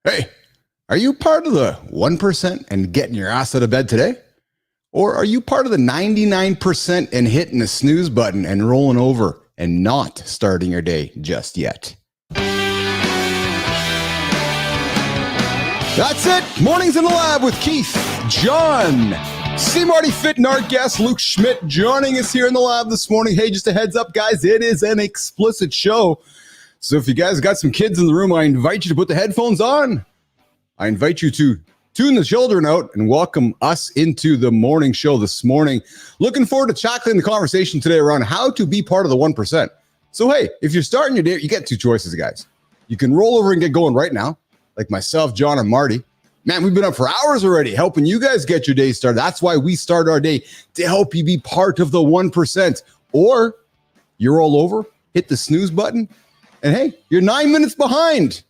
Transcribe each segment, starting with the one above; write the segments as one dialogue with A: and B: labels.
A: Hey, are you part of the 1% and getting your ass out of bed today? Or are you part of the 99% and hitting the snooze button and rolling over and not starting your day just yet? That's it. Mornings in the Lab with Keith, Jon, C. Marty Fit, and our guest, Luke Schmidt, joining us here in the lab this morning. Hey, just a heads up, guys, it is an explicit show. So if you guys got some kids in the room, I invite you to put the headphones on. I invite you to tune the children out and welcome us into the morning show this morning. Looking forward to chocolate the conversation today around how to be part of the 1%. So, hey, if you're starting your day, you get two choices, guys. You can roll over and get going right now, like myself, Jon, and Marty. Man, we've been up for hours already helping you guys get your day started. That's why we start our day, to help you be part of the 1%. Or you roll over, hit the snooze button, and hey, you're 9 minutes behind.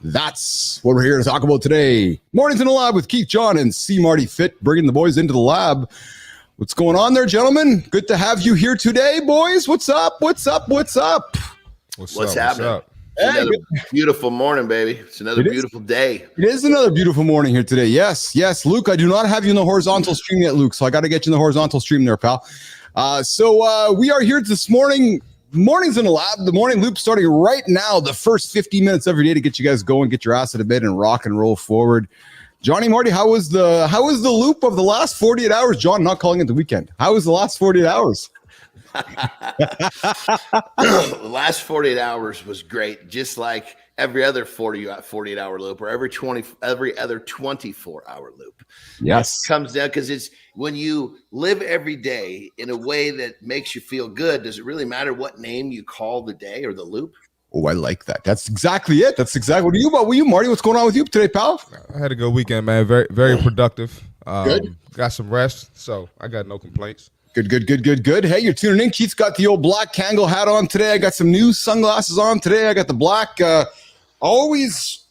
A: That's what we're here to talk about today. Mornings in the Lab with Keith, Jon, and C. Marty Fit, bringing the boys into the lab. What's going on there, gentlemen? Good to have you here today, boys. What's up? What's up? What's up?
B: What's happening? It's another beautiful morning, baby. It's another beautiful day.
A: It is another beautiful morning here today. Yes, Luke, I do not have you in the horizontal stream yet, Luke, so I got to get you in the horizontal stream there, pal. So we are here this morning. Mornings in the Lab, the morning loop starting right now, the first 50 minutes of your day to get you guys going, get your ass out of bed and rock and roll forward. Johnny, Marty, how was the loop of the last 48 hours? Jon, not calling it the weekend. How was the last 48 hours?
B: The last 48 hours was great, just like every other 48-hour loop or every other 24-hour loop.
A: Yes.
B: It comes down because it's when you live every day in a way that makes you feel good, does it really matter what name you call the day or the loop?
A: Oh, I like that. That's exactly it. That's exactly what are you, Marty? What's going on with you today, pal?
C: I had a good weekend, man. Very, very productive.
A: Good.
C: Got some rest, so I got no complaints.
A: Good. Hey, you're tuning in. Keith's got the old black Kangol hat on today. I got some new sunglasses on today. I got the black, always,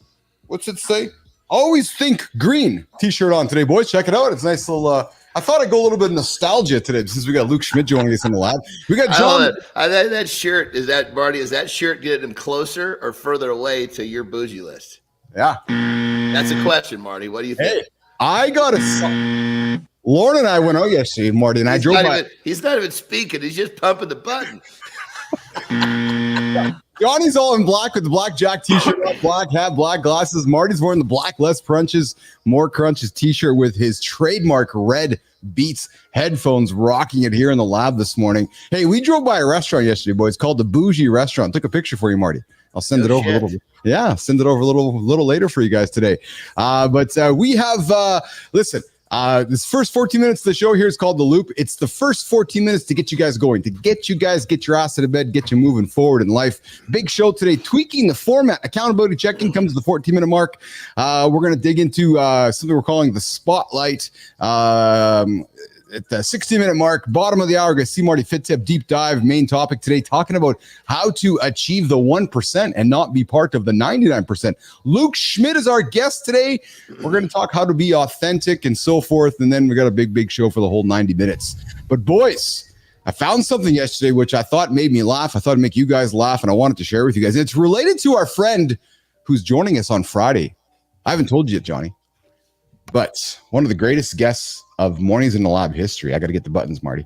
A: what's it say? Always think green t-shirt on today, boys. Check it out. It's a nice little, I thought I'd go a little bit nostalgia today since we got Luke Schmidt joining us in the lab. We got Jon.
B: That shirt, is that, Marty, is that shirt getting him closer or further away to your bougie list?
A: Yeah.
B: That's a question, Marty. What do you think?
A: Hey, I got a... Lauren and I went out yesterday, Marty, and I drove by.
B: He's not even speaking. He's just pumping the button.
A: Johnny's all in black with the black Jack t-shirt, black hat, black glasses. Marty's wearing the black Less Crunches, More Crunches t-shirt with his trademark red Beats headphones, rocking it here in the lab this morning. Hey, we drove by a restaurant yesterday, boys, called the Bougie Restaurant. Took a picture for you, Marty. I'll send it over a little bit. Yeah, send it over a little later for you guys today. But we have, listen, this first 14 minutes of the show here is called The Loop. It's the first 14 minutes to get you guys going, to get your ass out of bed, get you moving forward in life. Big show today, tweaking the format. Accountability check-in comes to the 14-minute mark. We're going to dig into something we're calling the Spotlight. At the 60-minute mark, bottom of the hour, guys, C. Marty Fit Tip deep dive. Main topic today, talking about how to achieve the 1% and not be part of the 99%. Luke Schmidt is our guest today. We're going to talk how to be authentic and so forth, and then we got a big show for the whole 90 minutes. But boys, I found something yesterday which I thought made me laugh. I thought it'd make you guys laugh, and I wanted to share with you guys. It's related to our friend who's joining us on Friday. I haven't told you yet, Johnny, but one of the greatest guests of Mornings in the Lab history. I got to get the buttons, Marty.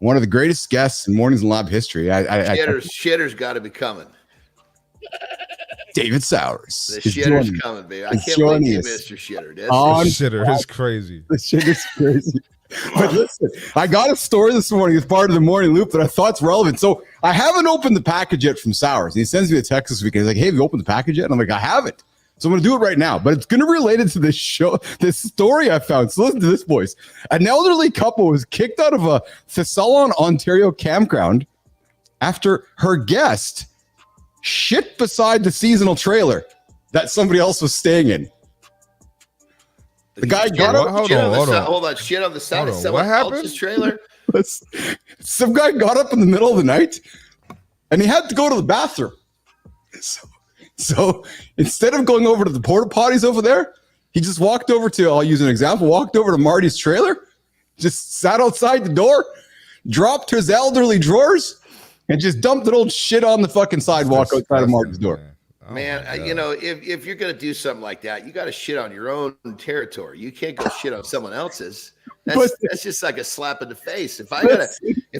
A: One of the greatest guests in Mornings in the Lab history.
B: Shitter's got to be coming.
A: David Sowers.
B: The shitter's coming, baby. I can't believe you missed your shitter.
C: Shitter is crazy.
A: The shitter's crazy. But listen, I got a story this morning as part of the morning loop that I thought's relevant. So I haven't opened the package yet from Sowers. And he sends me a text this weekend. He's like, hey, have you opened the package yet? And I'm like, I haven't. So I'm going to do it right now, but it's going to relate it to this show, this story I found. So listen to this, boys. An elderly couple was kicked out of a Thessalon, Ontario campground after her guest shit beside the seasonal trailer that somebody else was staying in. The guy got up.
B: Hold on. Shit on the side of someone else's trailer.
A: Some guy got up in the middle of the night and he had to go to the bathroom. So instead of going over to the porta potties over there, he just walked over to, I'll use an example, walked over to Marty's trailer, just sat outside the door, dropped his elderly drawers, and just dumped an old shit on the fucking sidewalk outside of Marty's door.
B: Man, you know, if you're going to do something like that, you got to shit on your own territory. You can't go shit on someone else's. That's just like a slap in the face. If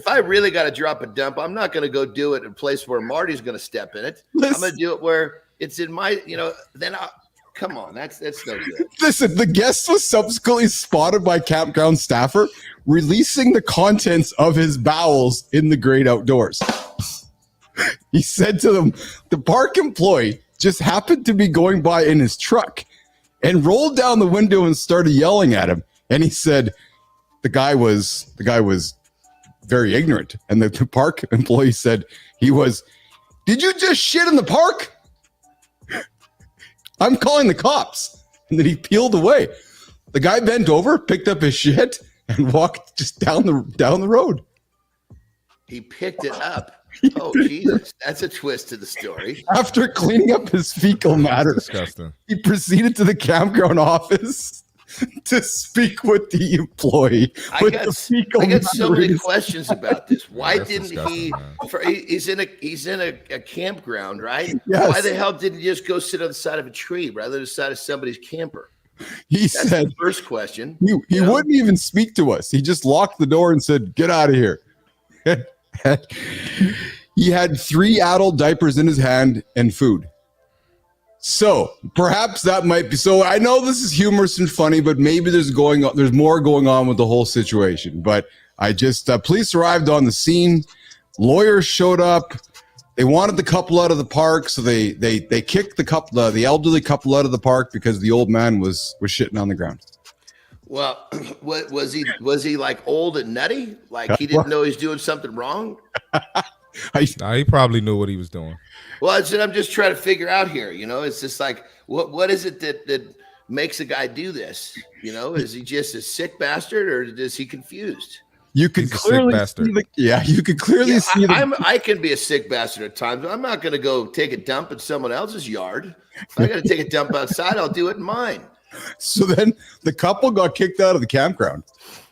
B: I really got to drop a dump, I'm not going to go do it in a place where Marty's going to step in it. I'm going to do it where it's in my, you know, come on, that's no good.
A: Listen, the guest was subsequently spotted by campground staffer releasing the contents of his bowels in the great outdoors. He said to them, the park employee just happened to be going by in his truck and rolled down the window and started yelling at him. And he said the guy was very ignorant. And the park employee said did you just shit in the park? I'm calling the cops. And then he peeled away. The guy bent over, picked up his shit, and walked just down the road.
B: He picked it up. Oh, Jesus. That's a twist to the story.
A: After cleaning up his fecal matter,
C: disgusting.
A: He proceeded to the campground office to speak with the employee.
B: I got so many questions about this. Why didn't he? He's in a campground, right?
A: Yes.
B: Why the hell didn't he just go sit on the side of a tree rather than the side of somebody's camper?
A: That's said
B: the first question.
A: He wouldn't even speak to us. He just locked the door and said, "Get out of here." He had 3 adult diapers in his hand and food. So perhaps that might be. So I know this is humorous and funny, but maybe there's more going on with the whole situation. But I just police arrived on the scene. Lawyers showed up. They wanted the couple out of the park, so they kicked the elderly couple out of the park because the old man was shitting on the ground.
B: Well, what was he like old and nutty? Like he didn't know he's doing something wrong?
C: He probably knew what he was doing.
B: Well, that's what I'm just trying to figure out here. You know, it's just like, what is it that makes a guy do this? You know, is he just a sick bastard or is he confused?
A: You could clearly see you could clearly see.
B: I can be a sick bastard at times, but I'm not going to go take a dump in someone else's yard. If I got to take a dump outside, I'll do it in mine.
A: So then the couple got kicked out of the campground.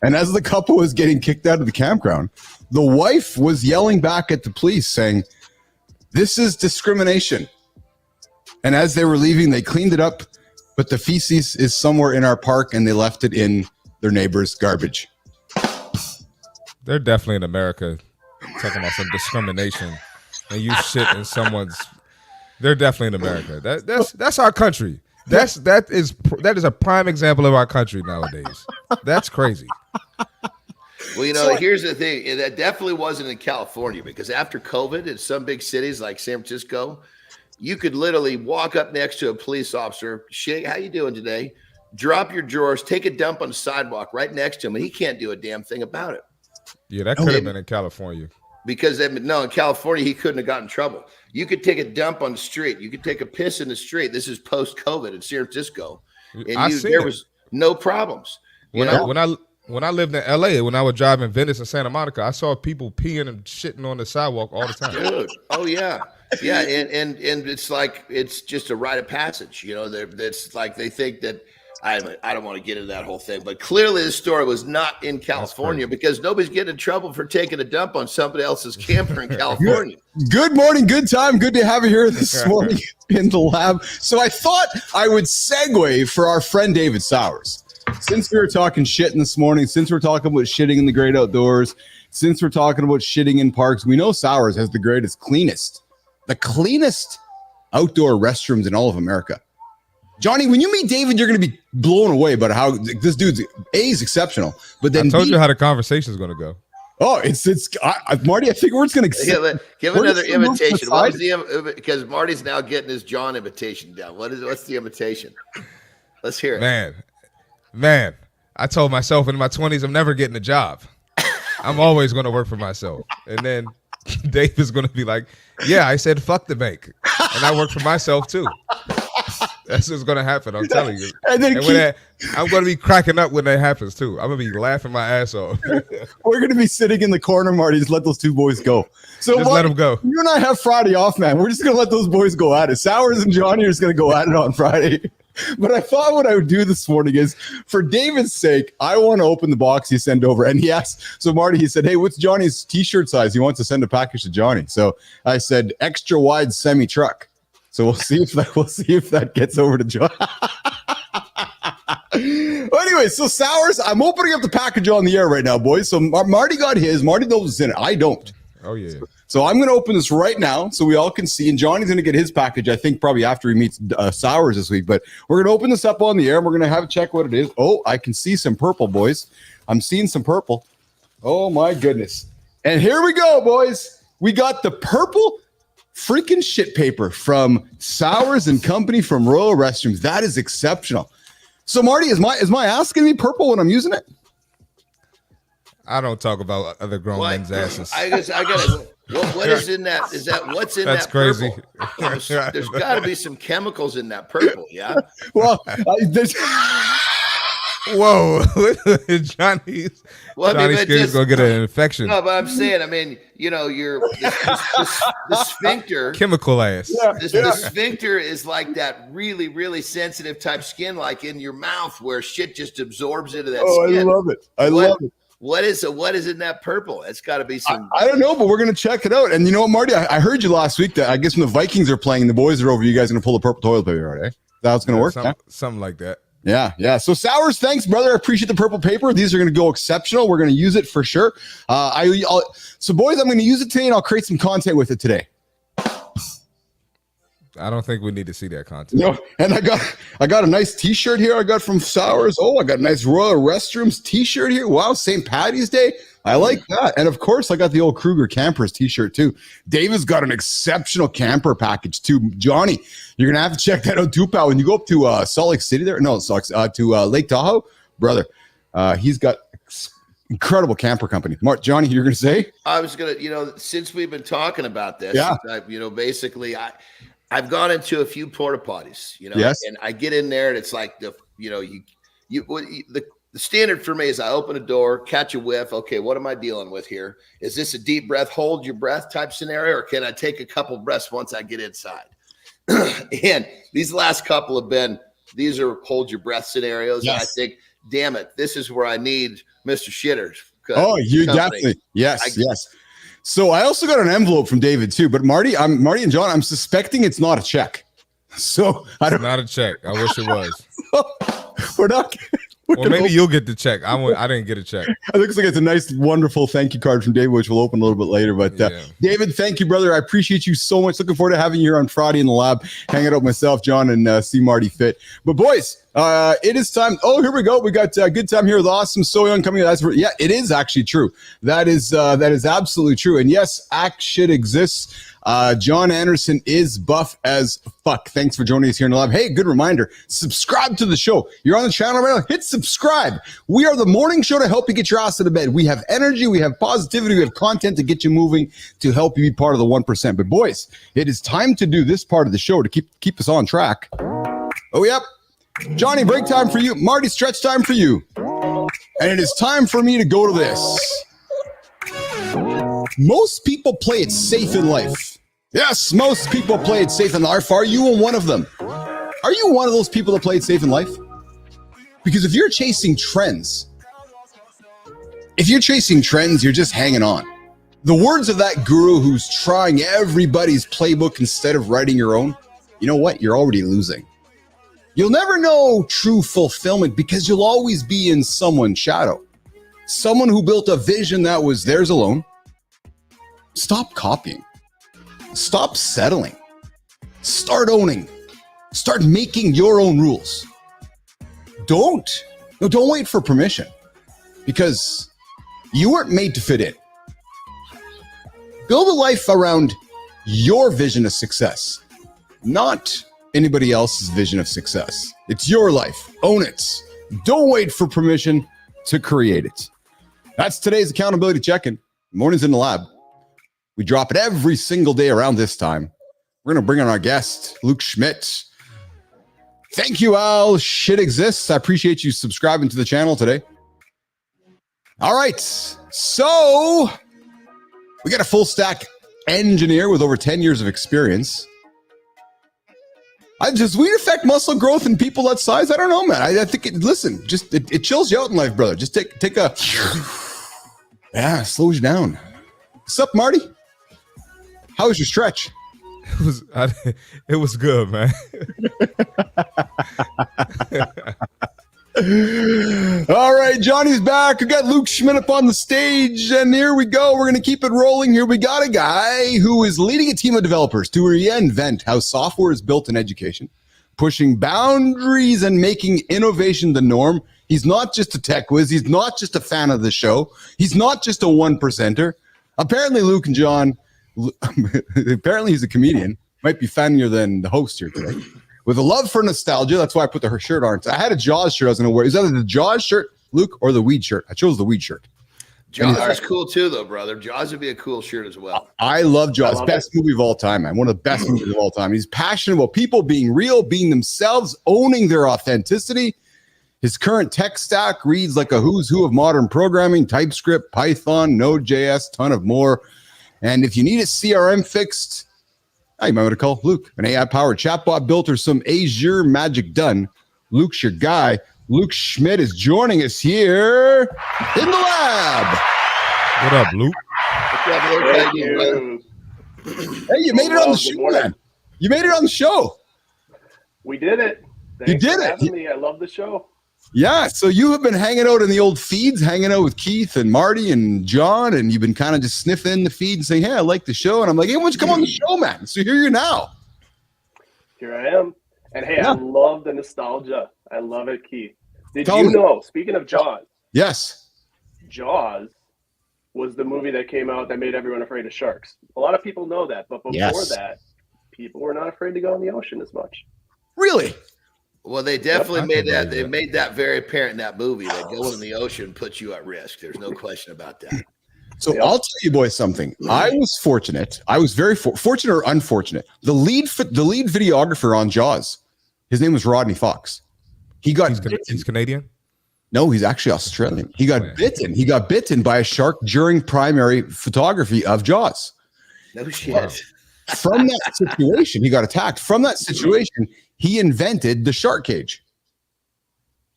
A: And as the couple was getting kicked out of the campground, the wife was yelling back at the police saying, "This is discrimination." And as they were leaving, they cleaned it up, but the feces is somewhere in our park and they left it in their neighbor's garbage.
C: They're definitely in America talking about some discrimination and you shit in someone's. They're definitely in America. That's our country. That is a prime example of our country nowadays. That's crazy.
B: Well, you know, here's the thing. That definitely wasn't in California because after COVID in some big cities like San Francisco, you could literally walk up next to a police officer, shake, "How you doing today?" Drop your drawers, take a dump on the sidewalk right next to him, and he can't do a damn thing about it.
C: Yeah, that could have been in California.
B: Because in California, he couldn't have gotten in trouble. You could take a dump on the street. You could take a piss in the street. This is post-COVID in San Francisco. And there was no problems.
C: When I lived in LA, when I would drive in Venice and Santa Monica, I saw people peeing and shitting on the sidewalk all the time.
B: Dude, oh yeah. Yeah, and it's like it's just a rite of passage. You know, that's like they think that I don't want to get into that whole thing, but clearly the story was not in California because nobody's getting in trouble for taking a dump on somebody else's camper in California.
A: Good morning, good time. Good to have you here this morning in the lab. So I thought I would segue for our friend David Sowers. Since we were talking shitting this morning, since we're talking about shitting in the great outdoors, since we're talking about shitting in parks, we know Sowers has the cleanest outdoor restrooms in all of America. Johnny, when you meet David, you're going to be blown away about how this dude's is exceptional. But then
C: I told you how the conversation is going to go.
A: Oh, it's Marty. I think we're just going to
B: give another invitation. What was because Marty's now getting his John invitation down. What's the invitation? Let's hear it.
C: Man, I told myself in my 20s I'm never getting a job. I'm always going to work for myself. And then Dave is going to be like, "Yeah, I said fuck the bank, and I work for myself too." That's what's going to happen. I'm telling you. I'm going to be cracking up when that happens too. I'm going to be laughing my ass off.
A: We're going to be sitting in the corner, Marty. Just let those two boys go. So
C: just let them go.
A: You and I have Friday off, man. We're just going to let those boys go at it. Sowers and Johnny are just going to go at it on Friday. But I thought what I would do this morning is, for David's sake, I want to open the box he sent over. And he asked, so Marty, he said, "Hey, what's Johnny's t-shirt size?" He wants to send a package to Johnny. So I said, extra wide semi truck. So we'll see if that gets over to John. Well, anyway, so Sours, I'm opening up the package on the air right now, boys. So Marty got his. Marty knows what's in it. I don't.
C: Oh, yeah.
A: So I'm going to open this right now so we all can see. And Johnny's going to get his package, I think, probably after he meets Sours this week. But we're going to open this up on the air, and we're going to have a check what it is. Oh, I can see some purple, boys. I'm seeing some purple. Oh, my goodness. And here we go, boys. We got the purple freaking shit paper from Sours and Company from Royal Restrooms. That is exceptional. So, Marty, is my ass going to be purple when I'm using it?
C: I don't talk about other grown men's asses.
B: I got what is in that? Is that what's in
C: That's
B: that
C: crazy.
B: purple? There's got to be some chemicals in that purple, yeah?
A: Well,
C: whoa. Johnny's kid's going to get an infection.
B: No, but I'm saying, I mean, you know, the sphincter.
C: Chemical ass.
B: The sphincter is like that really, really sensitive type skin, like in your mouth where shit just absorbs into that skin.
A: I love it. I love it.
B: What is in that purple? It's got to be some.
A: I don't know, but we're going to check it out. And you know what, Marty? I heard you last week that I guess when the Vikings are playing, the boys are over. You guys are going to pull the purple toilet paper out, eh? That's going to work?
C: Something like that.
A: Yeah. So Sours, thanks, brother. I appreciate the purple paper. These are going to go exceptional. We're going to use it for sure. So, boys, I'm going to use it today, and I'll create some content with it today.
C: I don't think we need to see that content.
A: No, and I got a nice T-shirt here. I got from Sours. Oh, I got a nice Royal Restrooms T-shirt here. Wow, St. Patty's Day. I like that. And of course, I got the old Kruger Campers T-shirt too. David's got an exceptional camper package too. Johnny, you're gonna have to check that out too, pal. When you go up to Salt Lake City, to Lake Tahoe, brother, he's got incredible camper company. Johnny, you're gonna say?
B: I was gonna, since we've been talking about this, basically, I've gone into a few porta potties,
A: yes.
B: And I get in there and it's like the standard for me is I open a door, catch a whiff. Okay, what am I dealing with here? Is this a deep breath, hold your breath type scenario, or can I take a couple breaths once I get inside? And these last couple these are hold your breath scenarios.
A: Yes.
B: And I think, damn it, this is where I need Mr. Shitters.
A: Oh, you definitely. Yes. So I also got an envelope from David too, but Marty and John, I'm suspecting it's not a check. So I don't.
C: Not a check. I wish it was.
A: We're not.
C: Well, maybe you'll get the check. I didn't get a check.
A: It looks like it's a nice, wonderful thank you card from David, which we'll open a little bit later. But David, thank you, brother. I appreciate you so much. Looking forward to having you here on Friday in the lab, hanging out with myself, John, and see Marty fit. But boys, it is time. Oh, here we go. We got a good time here with Awesome So Young coming. Yeah, it is actually true. That is absolutely true. And yes, action exists. Jon Andersen is buff as fuck. Thanks for joining us here in the lab. Hey, good reminder. Subscribe to the show. You're on the channel right now. Hit subscribe. We are the morning show to help you get your ass out of bed. We have energy. We have positivity. We have content to get you moving, to help you be part of the 1%. But boys, it is time to do this part of the show to keep us on track. Oh, yep. Johnny, break time for you. Marty, stretch time for you. And it is time for me to go to this. Most people play it safe in life. Yes, most people play it safe in life. Are you one of them? Are you one of those people that play it safe in life? Because if you're chasing trends, you're just hanging on. The words of that guru who's trying everybody's playbook instead of writing your own, you know what? You're already losing. You'll never know true fulfillment because you'll always be in someone's shadow. Someone who built a vision that was theirs alone. Stop copying. Stop settling. Start owning. Start making your own rules. Don't wait for permission because you weren't made to fit in. Build a life around your vision of success, not anybody else's vision of success. It's your life. Own it. Don't wait for permission to create it. That's today's accountability check-in. Mornings in the lab. We drop it every single day around this time. We're going to bring on our guest, Luke Schmidt. Thank you, Al. Shit exists. I appreciate you subscribing to the channel today. All right. So we got a full stack engineer with over 10 years of experience. Does weed affect muscle growth in people that size? I don't know, man. I think it chills you out in life, brother. Just take a, slows you down. What's up, Marty? How was your stretch?
C: It was good, man.
A: All right, Johnny's back. We got Luke Schmidt up on the stage, and here we go. We're going to keep it rolling. Here we got a guy who is leading a team of developers to reinvent how software is built in education, pushing boundaries and making innovation the norm. He's not just a tech whiz. He's not just a fan of the show. He's not just a one-percenter. Apparently, Luke and John, apparently he's a comedian. Might be funnier than the host here today. With a love for nostalgia, that's why I put the shirt on. I had a Jaws shirt I was going to wear. Is either the Jaws shirt, Luke, or the weed shirt? I chose the weed shirt.
B: Jaws is cool too, though, brother. Jaws would be a cool shirt as well.
A: I love Jaws. Best movie of all time, man. One of the best movies of all time. He's passionate about people being real, being themselves, owning their authenticity. His current tech stack reads like a who's who of modern programming, TypeScript, Python, Node.js, ton of more. And if you need a CRM fixed, you might want to call Luke, an AI-powered chatbot built or some Azure magic done. Luke's your guy. Luke Schmidt is joining us here in the lab.
C: What up, Luke?
B: Thank you.
A: Hey, you made it on the show, man. You made it on the show.
D: We did it. Thanks
A: you did
D: for
A: it.
D: having me. I love the show.
A: Yeah, so you have been hanging out in the old feeds, hanging out with Keith and Marty and John, and you've been kind of just sniffing the feed and saying, hey, I like the show. And I'm like, hey, why don't you come on the show, man? So here you're now.
D: Here I am. And hey, I love the nostalgia. I love it, Keith. Did
A: Tell
D: you
A: me.
D: know, speaking of Jaws,
A: Yes.
D: Jaws was the movie that came out that made everyone afraid of sharks. A lot of people know that, but before that, people were not afraid to go in the ocean as much.
A: Really?
B: Well, they definitely made that. They made that very apparent in that movie. That going in the ocean puts you at risk. There's no question about that.
A: So I'll tell you boys something. I was fortunate. I was very fortunate or unfortunate. The lead videographer on Jaws, his name was Rodney Fox. He's
C: Canadian?
A: No, he's actually Australian. He got bitten. He got bitten by a shark during primary photography of Jaws.
B: No shit.
A: From that situation, he got attacked. From that situation, he invented the shark cage.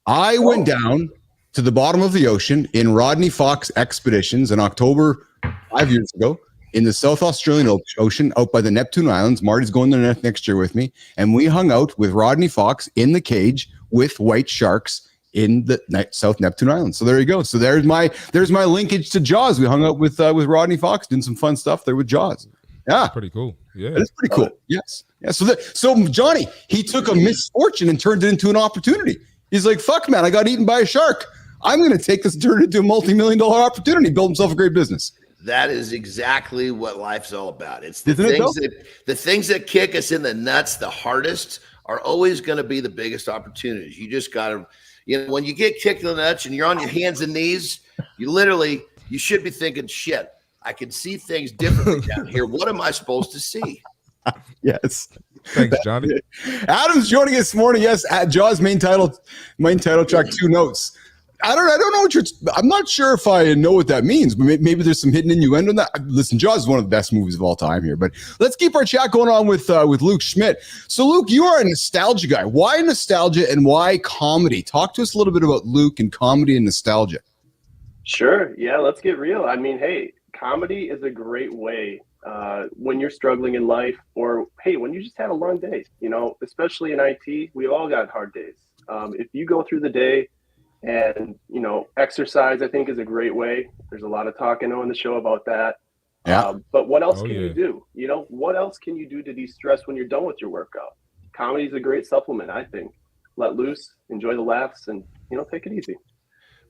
A: I went down to the bottom of the ocean in Rodney Fox expeditions in October 5 years ago in the South Australian Ocean out by the Neptune Islands. Marty's going there next year with me. And we hung out with Rodney Fox in the cage with white sharks in the South Neptune Islands. So there you go. So there's my linkage to Jaws. We hung out with Rodney Fox, doing some fun stuff there with Jaws. Yeah,
C: Pretty cool. Yeah,
A: it's pretty cool. Yes, yeah. So Johnny, he took a misfortune and turned it into an opportunity. He's like, "Fuck, man, I got eaten by a shark. I'm going to take this and turn it into a multi-million-dollar opportunity. Build himself a great business."
B: That is exactly what life's all about. It's the things that kick us in the nuts the hardest are always going to be the biggest opportunities. You just got to, when you get kicked in the nuts and you're on your hands and knees, you should be thinking, shit, I can see things differently down here. What am I supposed to see?
A: Yes.
C: Thanks, Johnny.
A: Adam's joining us this morning. Yes, at Jaws main title track 2 notes. I don't know I'm not sure if I know what that means, but maybe there's some hidden innuendo in that. Listen, Jaws is one of the best movies of all time here, but let's keep our chat going on with Luke Schmidt. So Luke, you are a nostalgia guy. Why nostalgia and why comedy? Talk to us a little bit about Luke and comedy and nostalgia.
D: Sure. Yeah, let's get real. I mean, hey, comedy is a great way when you're struggling in life, or hey, when you just had a long day, especially in IT, we all got hard days. If you go through the day and, exercise, I think, is a great way. There's a lot of talk, I know, in the show about that.
A: Yeah.
D: But what else can you do? What else can you do to de-stress when you're done with your workout? Comedy is a great supplement, I think. Let loose, enjoy the laughs, and, take it easy.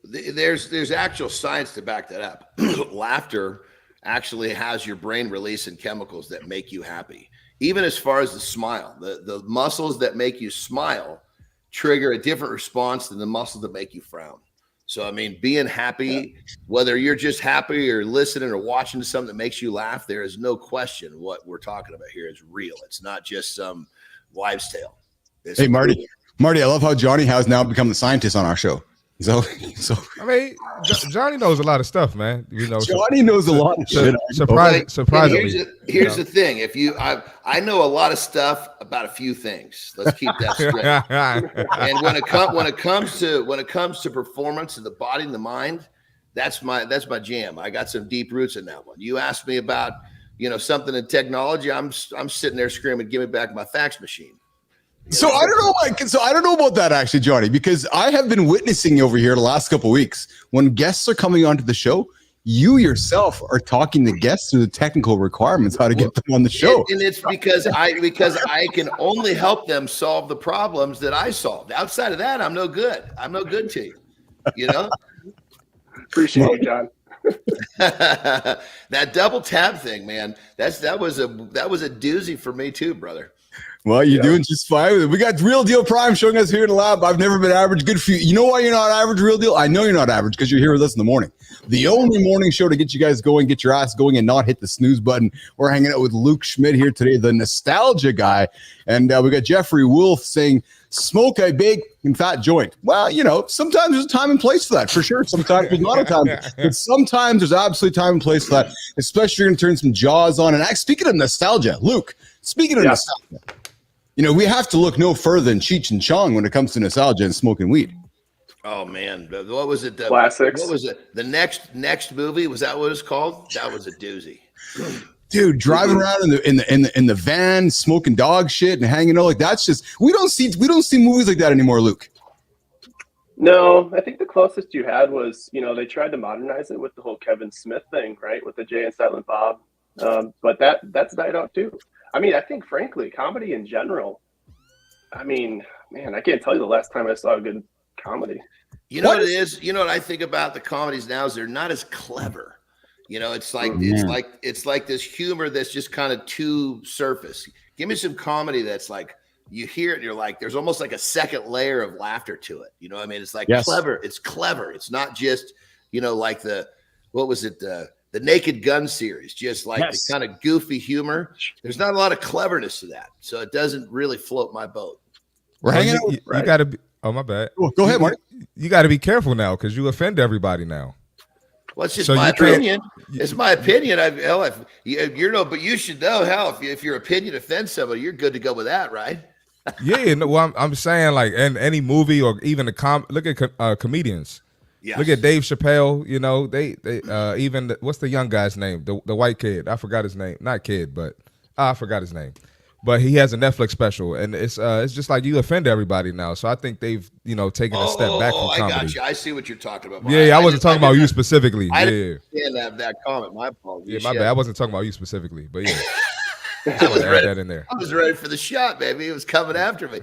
B: There's actual science to back that up. Laughter actually has your brain releasing chemicals that make you happy. Even as far as the smile, the muscles that make you smile trigger a different response than the muscles that make you frown. So, I mean, being happy, whether you're just happy or listening or watching something that makes you laugh, there is no question what we're talking about here is real. It's not just some wives' tale.
A: Hey, Marty, I love how Johnny has now become the scientist on our show. So
C: I mean, Johnny knows a lot of stuff, man.
A: Johnny knows a lot of shit.
C: Surprisingly,
B: here's the thing. I know a lot of stuff about a few things. Let's keep that straight. And when it comes to performance and the body and the mind, that's my jam. I got some deep roots in that one. You asked me about something in technology, I'm sitting there screaming, "Give me back my fax machine."
A: So I don't know, so I don't know about that actually, Johnny, because I have been witnessing over here the last couple of weeks when guests are coming onto the show. You yourself are talking to guests through the technical requirements, how to get them on the show.
B: And it's because I can only help them solve the problems that I solved. Outside of that, I'm no good. I'm no good to you.
D: Appreciate you, John.
B: That double tab thing, man. That was a doozy for me too, brother.
A: Well, you're doing just fine with it. We got Real Deal Prime showing us here in the lab. I've never been average. Good for you. You know why you're not average, Real Deal? I know you're not average because you're here with us in the morning. The only morning show to get you guys going, get your ass going, and not hit the snooze button. We're hanging out with Luke Schmidt here today, the nostalgia guy. And we got Jeffrey Wolf saying, smoke a big and fat joint. Well, sometimes there's a time and place for that, for sure. Sometimes there's not a time. But sometimes there's absolutely time and place for that, especially if you're going to turn some jaws on. And speaking of nostalgia, Luke, speaking of nostalgia, we have to look no further than Cheech and Chong when it comes to nostalgia and smoking weed.
B: Oh man, what was it?
D: Classics.
B: What was it? The next movie, was that what it was called? That was a doozy.
A: Dude, driving around in the van, smoking dog shit and hanging out, like that's just we don't see movies like that anymore, Luke.
D: No, I think the closest you had was, they tried to modernize it with the whole Kevin Smith thing, right? With the Jay and Silent Bob. But that's died out too. I mean, I think, frankly, comedy in general, I mean, man, I can't tell you the last time I saw a good comedy.
B: You know what it is? You know what I think about the comedies now is they're not as clever. It's like it's like this humor that's just kind of too surface. Give me some comedy that's like you hear it and you're like, there's almost like a second layer of laughter to it. You know what I mean? It's like clever. It's clever. It's not just, like what was it? The Naked Gun series, just like the kind of goofy humor. There's not a lot of cleverness to that. So it doesn't really float my boat.
A: We're hanging out.
C: You got to be. Oh, my bad.
A: Go ahead, Marty.
C: You got to be careful now because you offend everybody now.
B: Well, it's just my opinion. It's my opinion. But you should know, if your opinion offends somebody, you're good to go with that, right?
C: Yeah. No, well, I'm saying like in any movie or even look at comedians. Yes. Look at Dave Chappelle. They even what's the young guy's name? The white kid. I forgot his name. Not kid, but I forgot his name. But he has a Netflix special, and it's just like you offend everybody now. So I think they've taken a step back from comedy.
B: I got you. I see what you're talking about.
C: Yeah, I wasn't talking about you specifically.
B: I didn't have that comment. My apologies.
C: Yeah, my bad. I wasn't talking about you specifically, but yeah. I was ready. That in there.
B: I was ready for the shot, baby. It was coming after me.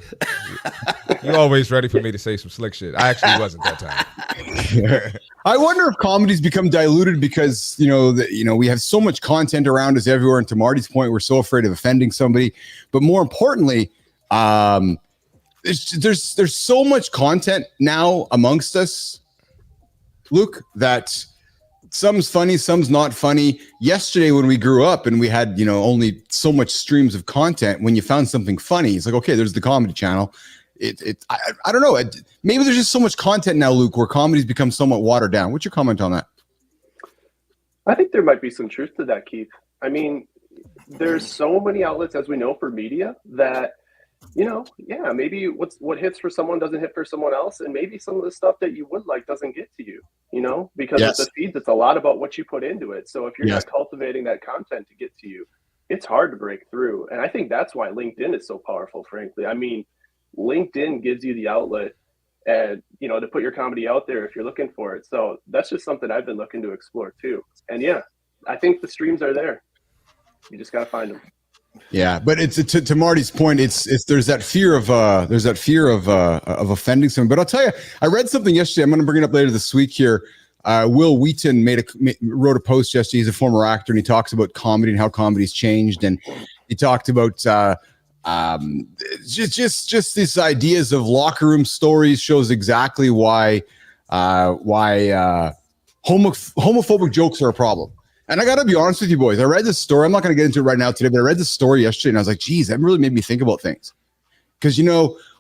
C: You're always ready for me to say some slick shit. I actually wasn't that time.
A: I wonder if comedy's become diluted because we have so much content around us everywhere. And to Marty's point, we're so afraid of offending somebody. But more importantly, there's so much content now amongst us, Luke, that some's funny, some's not funny. Yesterday, when we grew up and we had, only so much streams of content, when you found something funny, it's like, okay, there's the Comedy Channel. I don't know. Maybe there's just so much content now, Luke, where comedy's become somewhat watered down. What's your comment on that?
D: I think there might be some truth to that, Keith. I mean, there's so many outlets, as we know, for media that, maybe what hits for someone doesn't hit for someone else. And maybe some of the stuff that you would like doesn't get to you, because with the feeds, it's a lot about what you put into it. So if you're not cultivating that content to get to you, it's hard to break through. And I think that's why LinkedIn is so powerful, frankly. I mean, LinkedIn gives you the outlet and, to put your comedy out there if you're looking for it. So that's just something I've been looking to explore too. And I think the streams are there. You just got to find them.
A: Yeah, but it's to Marty's point. It's there's that fear of offending someone. But I'll tell you, I read something yesterday. I'm going to bring it up later this week here. Will Wheaton wrote a post yesterday. He's a former actor, and he talks about comedy and how comedy's changed. And he talked about just these ideas of locker room stories shows exactly why homophobic jokes are a problem. And I got to be honest with you, boys. I read this story. I'm not going to get into it right now today, but I read this story yesterday, and I was like, geez, that really made me think about things. Because,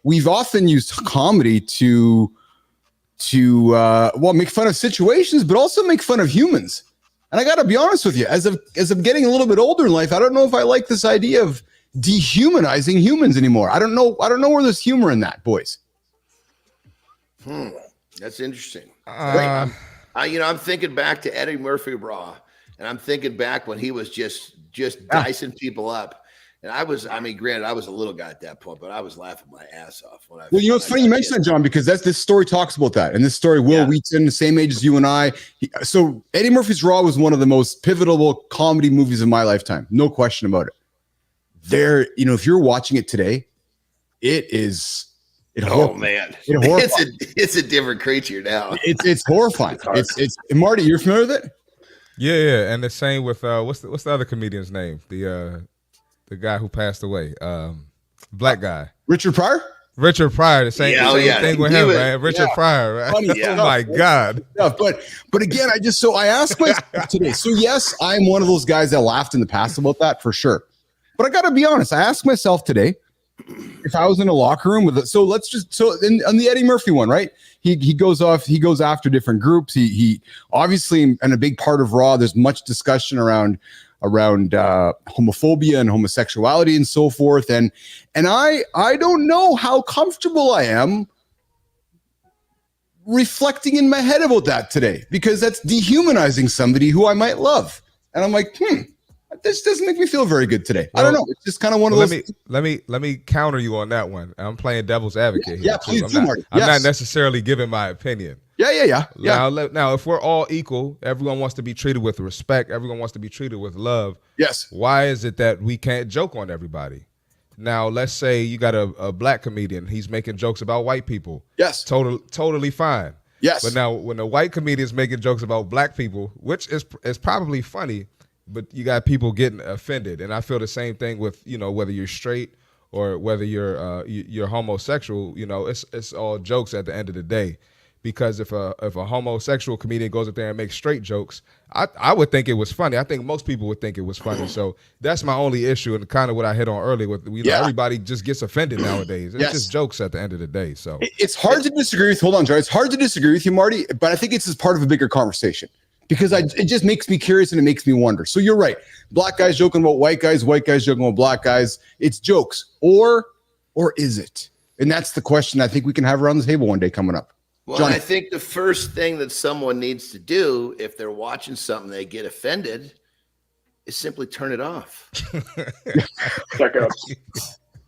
A: we've often used comedy to make fun of situations, but also make fun of humans. And I got to be honest with you, as I'm getting a little bit older in life, I don't know if I like this idea of dehumanizing humans anymore. I don't know where there's humor in that, boys.
B: That's interesting. I'm thinking back to Eddie Murphy Raw. And I'm thinking back when he was just just dicing people up. And I mean, granted, I was a little guy at that point, but I was laughing my ass off. Well,
A: it's funny you mentioned that, John, because this story talks about that. And this story, Will Wheaton, the same age as you and I. So Eddie Murphy's Raw was one of the most pivotal comedy movies of my lifetime. No question about it. If you're watching it today, it's
B: a different creature now.
A: It's horrifying. It's Marty, you're familiar with it?
C: Yeah. And the same with what's the other comedian's name? The guy who passed away, black guy,
A: Richard Pryor.
C: The same thing with him, man. Richard Pryor, right? Oh my God.
A: Yeah, but again, I asked myself today. So yes, I'm one of those guys that laughed in the past about that for sure. But I got to be honest. I asked myself today if I was in a locker room with it. So on the Eddie Murphy one, right? He goes after different groups. He obviously, and a big part of Raw, there's much discussion around homophobia and homosexuality and so forth. And I don't know how comfortable I am reflecting in my head about that today, because that's dehumanizing somebody who I might love. And I'm like, this doesn't make me feel very good today. I don't know. It's just kind of one of those.
C: Let me counter you on that one. I'm playing devil's advocate here.
A: Yeah, please do, Marty.
C: I'm not necessarily giving my opinion.
A: Yeah.
C: Now, if we're all equal, everyone wants to be treated with respect. Everyone wants to be treated with love.
A: Yes.
C: Why is it that we can't joke on everybody? Now, let's say you got a black comedian. He's making jokes about white people.
A: Yes.
C: Totally fine.
A: Yes.
C: But now, when a white comedian's making jokes about black people, which is probably funny, but you got people getting offended. And I feel the same thing with, whether you're straight or whether you're homosexual. It's all jokes at the end of the day. Because if a homosexual comedian goes up there and makes straight jokes, I would think it was funny. I think most people would think it was funny. So that's my only issue, and kind of what I hit on earlier with everybody just gets offended nowadays. It's just jokes at the end of the day. So
A: it's hard to disagree with. Hold on, Joe. It's hard to disagree with you, Marty, but I think it's as part of a bigger conversation, because it just makes me curious and it makes me wonder. So you're right. Black guys joking about white guys joking about black guys. It's jokes, or is it? And that's the question I think we can have around the table one day coming up.
B: Well, Johnny. I think the first thing that someone needs to do if they're watching something they get offended is simply turn it off.
D: Check out.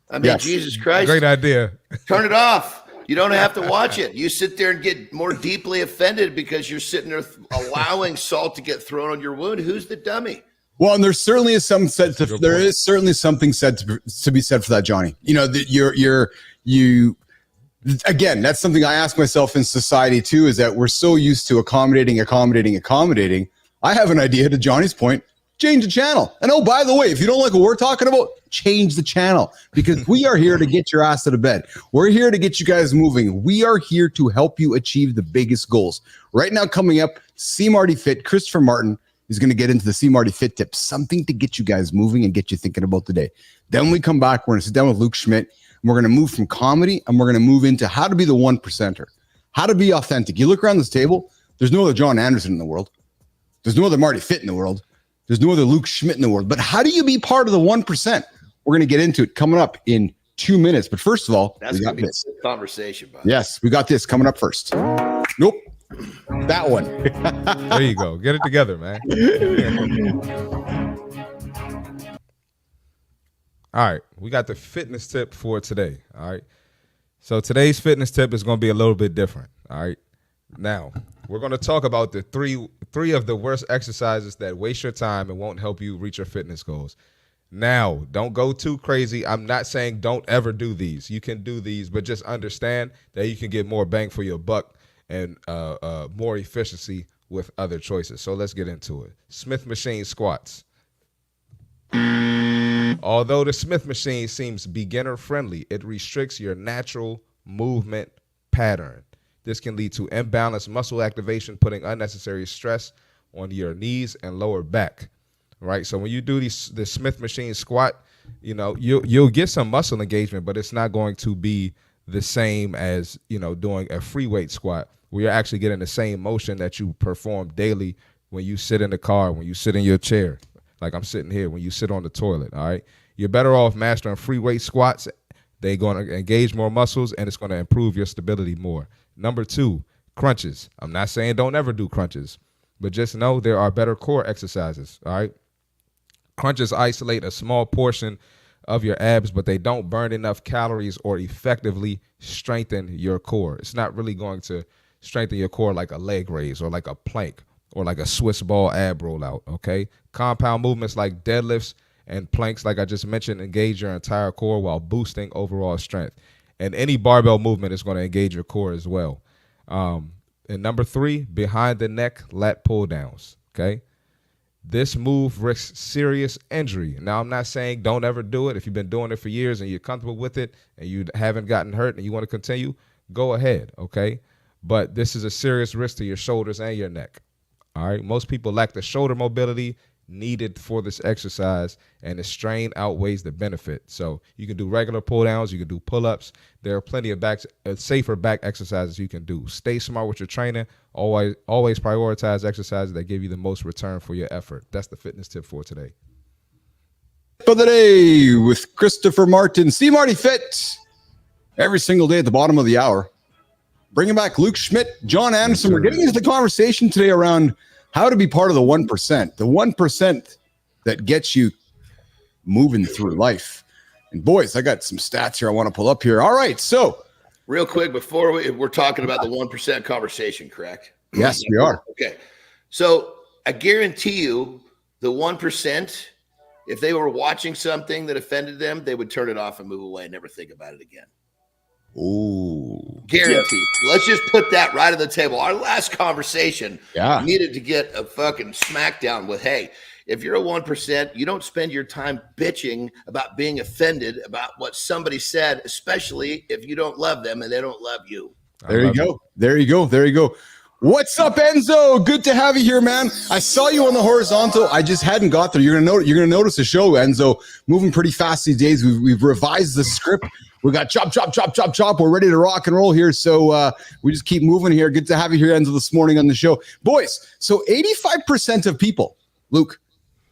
B: I mean, Jesus Christ.
C: Great idea.
B: Turn it off. You don't have to watch it. You sit there and get more deeply offended because you're sitting there allowing salt to get thrown on your wound. Who's the dummy?
A: Well, and there certainly is something said to be said for that, Johnny. That again, that's something I ask myself in society too, is that we're so used to accommodating. I have an idea, to Johnny's point, change the channel. And oh, by the way, if you don't like what we're talking about, change the channel, because we are here to get your ass out of bed. We're here to get you guys moving. We are here to help you achieve the biggest goals. Right now, coming up, See Marty Fit, Christopher Martin is going to get into the See Marty Fit tips, something to get you guys moving and get you thinking about the day. Then when we come back, we're going to sit down with Luke Schmidt. We're going to move from comedy and we're going to move into how to be the 1%er, how to be authentic. You look around this table, there's no other Jon Andersen in the world. There's no other Marty Fit in the world. There's no other Luke Schmidt in the world. But how do you be part of the 1%? We're going to get into it coming up in 2 minutes. But first of all,
B: that's going to be a good conversation. Buddy.
A: Yes, we got this coming up first. Nope. That one.
C: There you go. Get it together, man. All right, we got the fitness tip for today. All right, so today's fitness tip is going to be a little bit different. All right, now we're going to talk about the three of the worst exercises that waste your time and won't help you reach your fitness goals. Now, don't go too crazy. I'm not saying don't ever do these. You can do these, but just understand that you can get more bang for your buck and more efficiency with other choices. So let's get into it. Smith machine squats. Although the Smith machine seems beginner friendly, it restricts your natural movement pattern. This can lead to imbalanced muscle activation, putting unnecessary stress on your knees and lower back. Right? So when you do the Smith machine squat, you'll get some muscle engagement, but it's not going to be the same as, doing a free weight squat, where you're actually getting the same motion that you perform daily when you sit in the car, when you sit in your chair. Like I'm sitting here, when you sit on the toilet, all right? You're better off mastering free weight squats. They're going to engage more muscles, and it's going to improve your stability more. Number 2, crunches. I'm not saying don't ever do crunches, but just know there are better core exercises, all right? Crunches isolate a small portion of your abs, but they don't burn enough calories or effectively strengthen your core. It's not really going to strengthen your core like a leg raise or like a plank or like a Swiss ball ab rollout, okay? Compound movements like deadlifts and planks, like I just mentioned, engage your entire core while boosting overall strength. And any barbell movement is going to engage your core as well. And number 3, behind the neck lat pull downs, okay? This move risks serious injury. Now, I'm not saying don't ever do it. If you've been doing it for years and you're comfortable with it and you haven't gotten hurt and you want to continue, go ahead, okay? But this is a serious risk to your shoulders and your neck, all right? Most people lack the shoulder mobility needed for this exercise, and the strain outweighs the benefit. So you can do regular pull downs, you can do pull-ups. There are plenty of safer back exercises you can do. Stay smart with your training. Always prioritize exercises that give you the most return for your effort. That's the fitness tip for today.
A: For the day with Christopher Martin. See Marty Fit every single day at the bottom of the hour. Bringing back Luke Schmidt, Jon Andersen. We're getting into the conversation today around how to be part of the 1%, the 1% that gets you moving through life. And boys, I got some stats here I want to pull up here. All right, so
B: real quick before we're talking about the 1% conversation, correct?
A: Yes, we are.
B: Okay, so I guarantee you the 1%, if they were watching something that offended them, they would turn it off and move away and never think about it again.
A: Ooh.
B: Guaranteed. Yes. Let's just put that right on the table. Our last conversation needed to get a fucking smackdown with, hey, if you're a 1%, you don't spend your time bitching about being offended about what somebody said, especially if you don't love them and they don't love you.
A: There you go. There you go. There you go. What's up, Enzo? Good to have you here, man. I saw you on the horizontal. I just hadn't got there. You're gonna notice the show, Enzo, moving pretty fast these days. We've revised the script. We got chop, chop, chop, chop, chop. We're ready to rock and roll here. So we just keep moving here. Good to have you here, Enzo, this morning on the show. Boys, so 85% of people, Luke,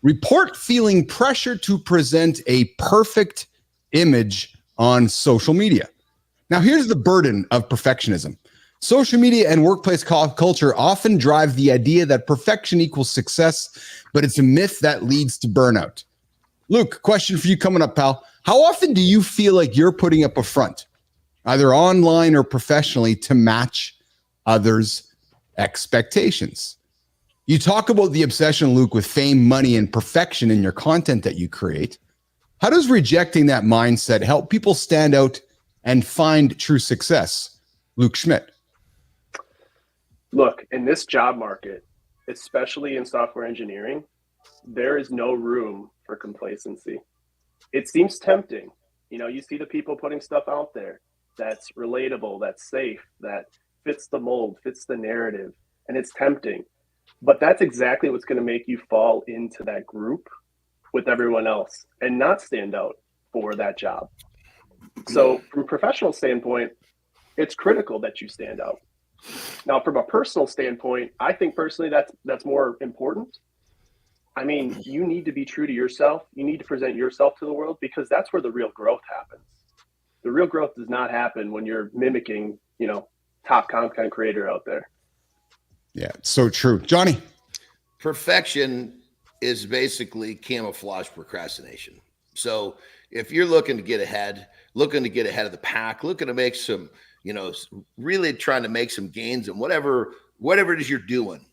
A: report feeling pressure to present a perfect image on social media. Now, here's the burden of perfectionism. Social media and workplace culture often drive the idea that perfection equals success, but it's a myth that leads to burnout. Luke, question for you coming up, pal. How often do you feel like you're putting up a front, either online or professionally, to match others' expectations? You talk about the obsession, Luke, with fame, money, and perfection in your content that you create. How does rejecting that mindset help people stand out and find true success? Luke Schmidt.
D: Look, in this job market, especially in software engineering, there is no room for complacency. It seems tempting. You know, you see the people putting stuff out there that's relatable, that's safe, that fits the mold, fits the narrative, and it's tempting. But that's exactly what's going to make you fall into that group with everyone else and not stand out for that job. So from a professional standpoint, it's critical that you stand out. Now, from a personal standpoint, I think personally that's more important. I mean, you need to be true to yourself. You need to present yourself to the world because that's where the real growth happens. The real growth does not happen when you're mimicking, top content creator out there.
A: Yeah, so true. Johnny.
B: Perfection is basically camouflage procrastination. So if you're looking to get ahead of the pack, looking to make some, really trying to make some gains in whatever it is you're doing,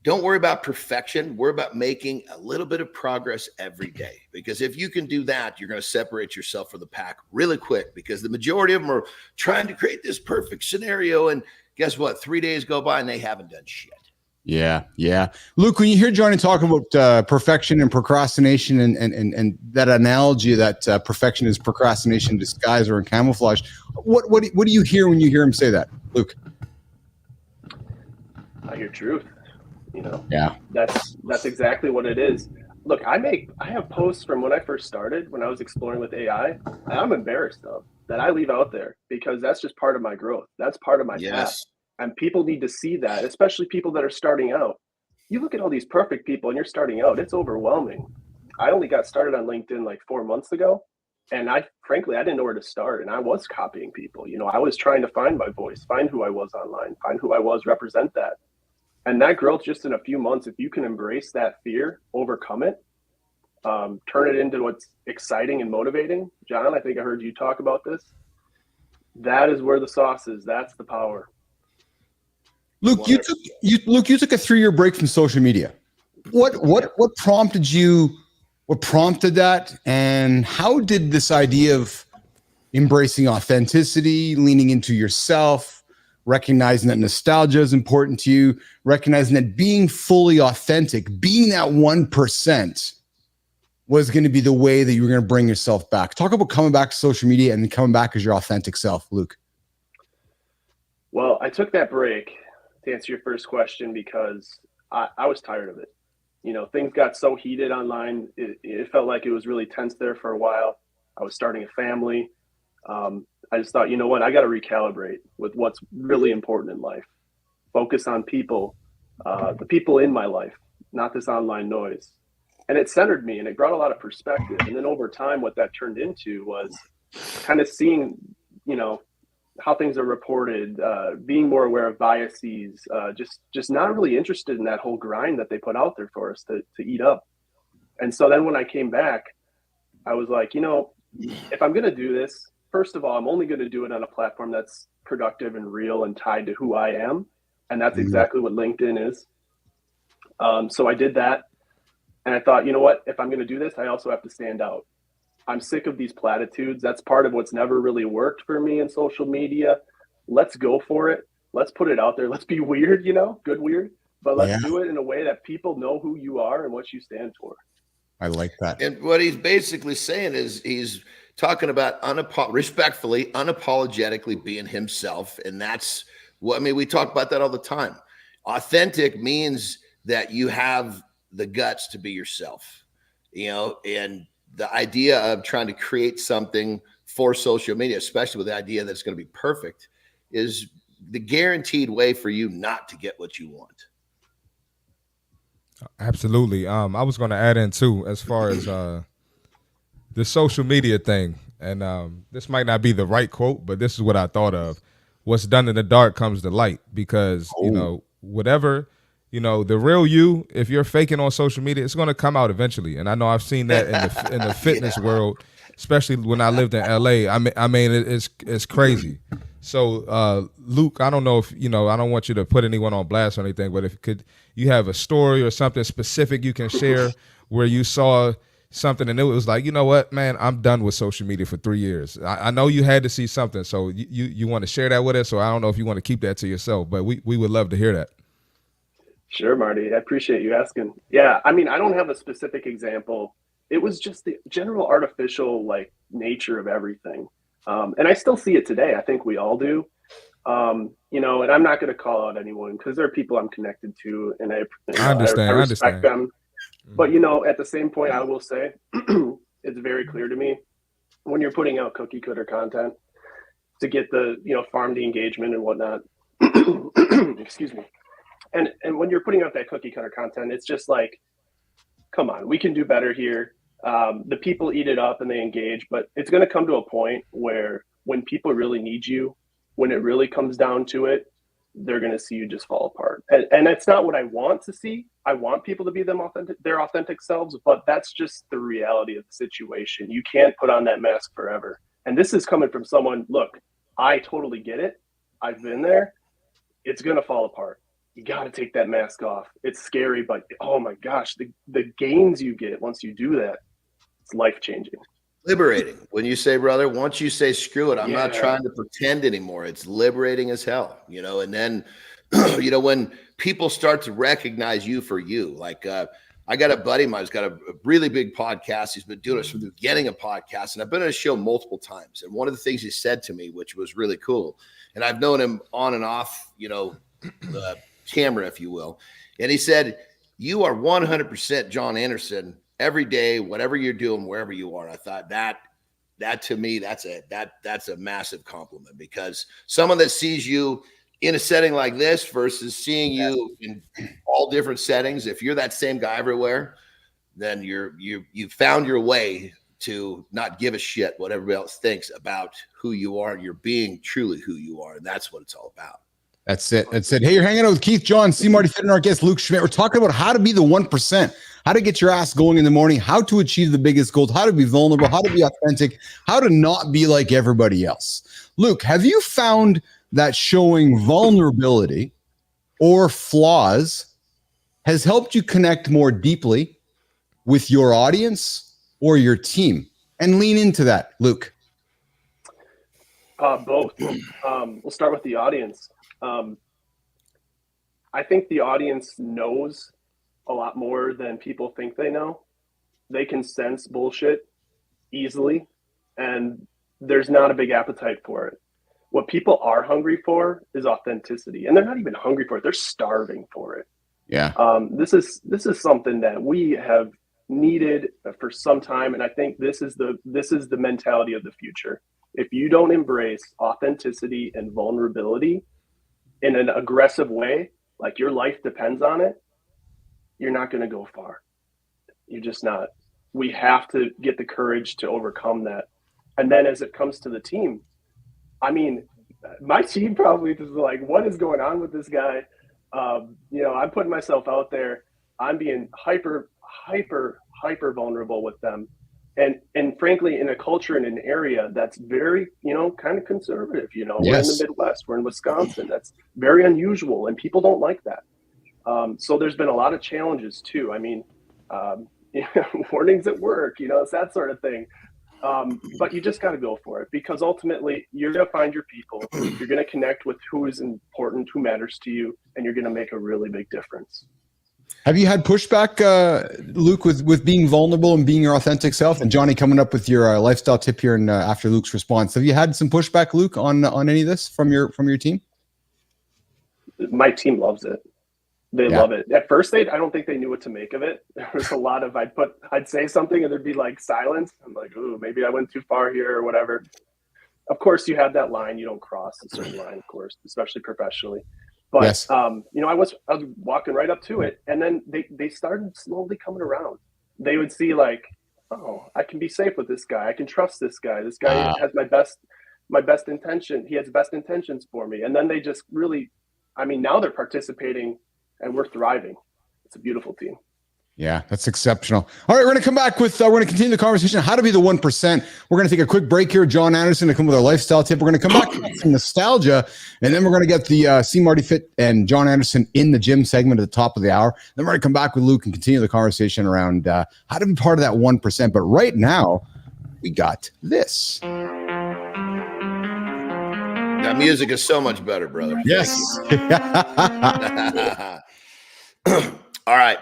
B: don't worry about perfection. Worry about making a little bit of progress every day. Because if you can do that, you're going to separate yourself from the pack really quick because the majority of them are trying to create this perfect scenario. And guess what? 3 days go by and they haven't done shit.
A: Yeah. Luke, when you hear Johnny talk about perfection and procrastination and that analogy that perfection is procrastination in disguise or in camouflage, what do you hear when you hear him say that, Luke?
D: I hear truth.
A: Yeah,
D: that's exactly what it is. Look, I have posts from when I first started, when I was exploring with AI, I'm embarrassed of that I leave out there because that's just part of my growth. That's part of my path. And people need to see that, especially people that are starting out. You look at all these perfect people and you're starting out, it's overwhelming. I only got started on LinkedIn like 4 months ago. And frankly, I didn't know where to start. And I was copying people. I was trying to find my voice, find who I was online, find who I was, represent that. And that growth just in a few months, if you can embrace that fear, overcome it, turn it into what's exciting and motivating. John, I think I heard you talk about this. That is where the sauce is. That's the power.
A: Luke, you took a 3-year break from social media. What prompted you? What prompted that? And how did this idea of embracing authenticity, leaning into yourself, recognizing that nostalgia is important to you, recognizing that being fully authentic, being that 1% was going to be the way that you were going to bring yourself back? Talk about coming back to social media and then coming back as your authentic self, Luke.
D: Well, I took that break to answer your first question because I was tired of it. You know, things got so heated online. It felt like it was really tense there for a while. I was starting a family. I just thought, you know what, I got to recalibrate with what's really important in life. Focus on people, the people in my life, not this online noise. And it centered me and it brought a lot of perspective. And then over time, what that turned into was kind of seeing, you know, how things are reported, being more aware of biases, just not really interested in that whole grind that they put out there for us to eat up. And so then when I came back, I was like, you know, if I'm going to do this, first of all, I'm only going to do it on a platform that's productive and real and tied to who I am. And that's exactly what LinkedIn is. So I did that. And I thought, you know what, if I'm going to do this, I also have to stand out. I'm sick of these platitudes. That's part of what's never really worked for me in social media. Let's go for it. Let's put it out there. Let's be weird, you know, good weird. But let's do it in a way that people know who you are and what you stand for.
A: I like that.
B: And what he's basically saying is he's talking about respectfully, unapologetically being himself. And that's what, I mean, we talk about that all the time. Authentic means that you have the guts to be yourself, you know, and the idea of trying to create something for social media, especially with the idea that it's going to be perfect, is the guaranteed way for you not to get what you want.
C: Absolutely. I was going to add in too, as far as the social media thing. And this might not be the right quote, but this is what I thought of. What's done in the dark comes to light, because, you know, whatever, you know, the real you, if you're faking on social media, it's going to come out eventually. And I know I've seen that in the fitness world, especially when I lived in LA. I mean, it's crazy. So, Luke, I don't know if, you know, I don't want you to put anyone on blast or anything, but if you have a story or something specific you can share where you saw something and it was like, you know what, man, I'm done with social media for 3 years. I know you had to see something, so you want to share that with us, or I don't know if you want to keep that to yourself, but we would love to hear that.
D: Sure, Marty. I appreciate you asking. Yeah, I mean, I don't have a specific example. It was just the general artificial like nature of everything. And I still see it today. I think we all do. You know, and I'm not going to call out anyone because there are people I'm connected to and I respect them. But, you know, at the same point, I will say it's very clear to me when you're putting out cookie cutter content to get the, you know, farm the engagement and whatnot. Excuse me. And when you're putting out that cookie cutter content, it's just like, come on, we can do better here. The people eat it up and they engage, but it's going to come to a point where when people really need you, when it really comes down to it, they're going to see you just fall apart. And that's not what I want to see. I want people to be their authentic selves, but that's just the reality of the situation. You can't put on that mask forever. And this is coming from someone, look, I totally get it. I've been there. It's going to fall apart. You got to take that mask off. It's scary, but oh my gosh, the gains you get once you do that, it's life-changing.
B: Liberating. When you say, brother, once you say, screw it, I'm not trying to pretend anymore. It's liberating as hell, you know? And then, you know, when people start to recognize you for you, like I got a buddy of mine who's got a really big podcast. He's been doing it from the beginning of podcasts. And I've been on a show multiple times. And one of the things he said to me, which was really cool, and I've known him on and off, you know, the camera, if you will. And he said, you are 100% Jon Andersen every day, whatever you're doing, wherever you are. I thought that to me, that's a massive compliment, because someone that sees you in a setting like this versus seeing you in all different settings, if you're that same guy everywhere, then you found your way to not give a shit what everybody else thinks about who you are. You're being truly who you are. And that's what it's all about.
A: That's it. That's it. Hey, you're hanging out with Keith John, C. Marty Fit, and our guest, Luke Schmidt. We're talking about how to be the 1%, how to get your ass going in the morning, how to achieve the biggest goals, how to be vulnerable, how to be authentic, how to not be like everybody else. Luke, have you found that showing vulnerability or flaws has helped you connect more deeply with your audience or your team? And lean into that, Luke.
D: Both. We'll start with the audience. I think the audience knows a lot more than people think they know. They can sense bullshit easily, and there's not a big appetite for it. What people are hungry for is authenticity, and they're not even hungry for it. They're starving for it.
A: Yeah.
D: This is something that we have needed for some time, and I think this is the mentality of the future. If you don't embrace authenticity and vulnerability in an aggressive way, like your life depends on it, you're not going to go far. You're just not. We have to get the courage to overcome that. And then as it comes to the team, I mean, my team probably is like, what is going on with this guy? I'm putting myself out there. I'm being hyper vulnerable with them. And frankly, in a culture in an area that's very, kind of conservative,
A: Yes.
D: We're in the Midwest, we're in Wisconsin. That's very unusual, and people don't like that. So there's been a lot of challenges too. I mean, warnings at work, it's that sort of thing. But you just got to go for it, because ultimately you're going to find your people. You're going to connect with who is important, who matters to you, and you're going to make a really big difference.
A: Have you had pushback, Luke, with being vulnerable and being your authentic self? And Johnny, coming up with your lifestyle tip here, and after Luke's response, have you had some pushback, Luke, on any of this from your team?
D: My team loves it. They love it. At first, I don't think they knew what to make of it. There was a lot of I'd say something and there'd be like silence. I'm like, ooh, maybe I went too far here or whatever. Of course, you have that line. You don't cross a certain line, of course, especially professionally. But
A: Yes.
D: I was walking right up to it, and then they started slowly coming around. They would see like, oh, I can be safe with this guy. I can trust this guy. This guy has my best intention. He has best intentions for me. And then they just really, now they're participating, and we're thriving. It's a beautiful team.
A: Yeah, that's exceptional. All right, we're going to come back with, we're going to continue the conversation, how to be the 1%. We're going to take a quick break here. Jon Andersen to come with our lifestyle tip. We're going to come back with some nostalgia, and then we're going to get the C. Marty Fit and Jon Andersen in the gym segment at the top of the hour. Then we're going to come back with Luke and continue the conversation around how to be part of that 1%. But right now, we got this.
B: That music is so much better, brother.
A: Yes.
B: All right.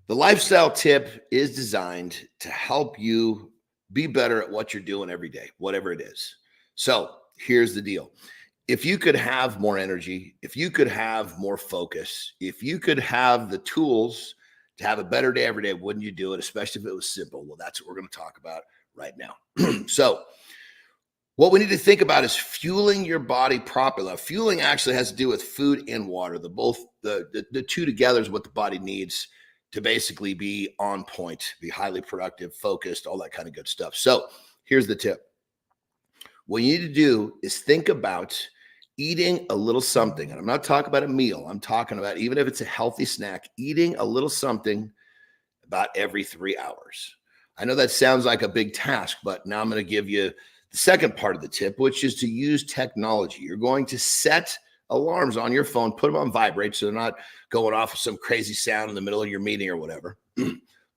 B: The lifestyle tip is designed to help you be better at what you're doing every day, whatever it is. So here's the deal. If you could have more energy, if you could have more focus, if you could have the tools to have a better day every day, wouldn't you do it? Especially if it was simple. Well, that's what we're going to talk about right now. So what we need to think about is fueling your body properly. Now, fueling actually has to do with food and water. The two together is what the body needs to basically be on point, be highly productive, focused, all that kind of good stuff. So here's the tip. What you need to do is think about eating a little something. And I'm not talking about a meal. I'm talking about, even if it's a healthy snack, eating a little something about every 3 hours. I know that sounds like a big task, but now I'm going to give you the second part of the tip, which is to use technology. You're going to set alarms on your phone, put them on vibrate so they're not going off with some crazy sound in the middle of your meeting or whatever.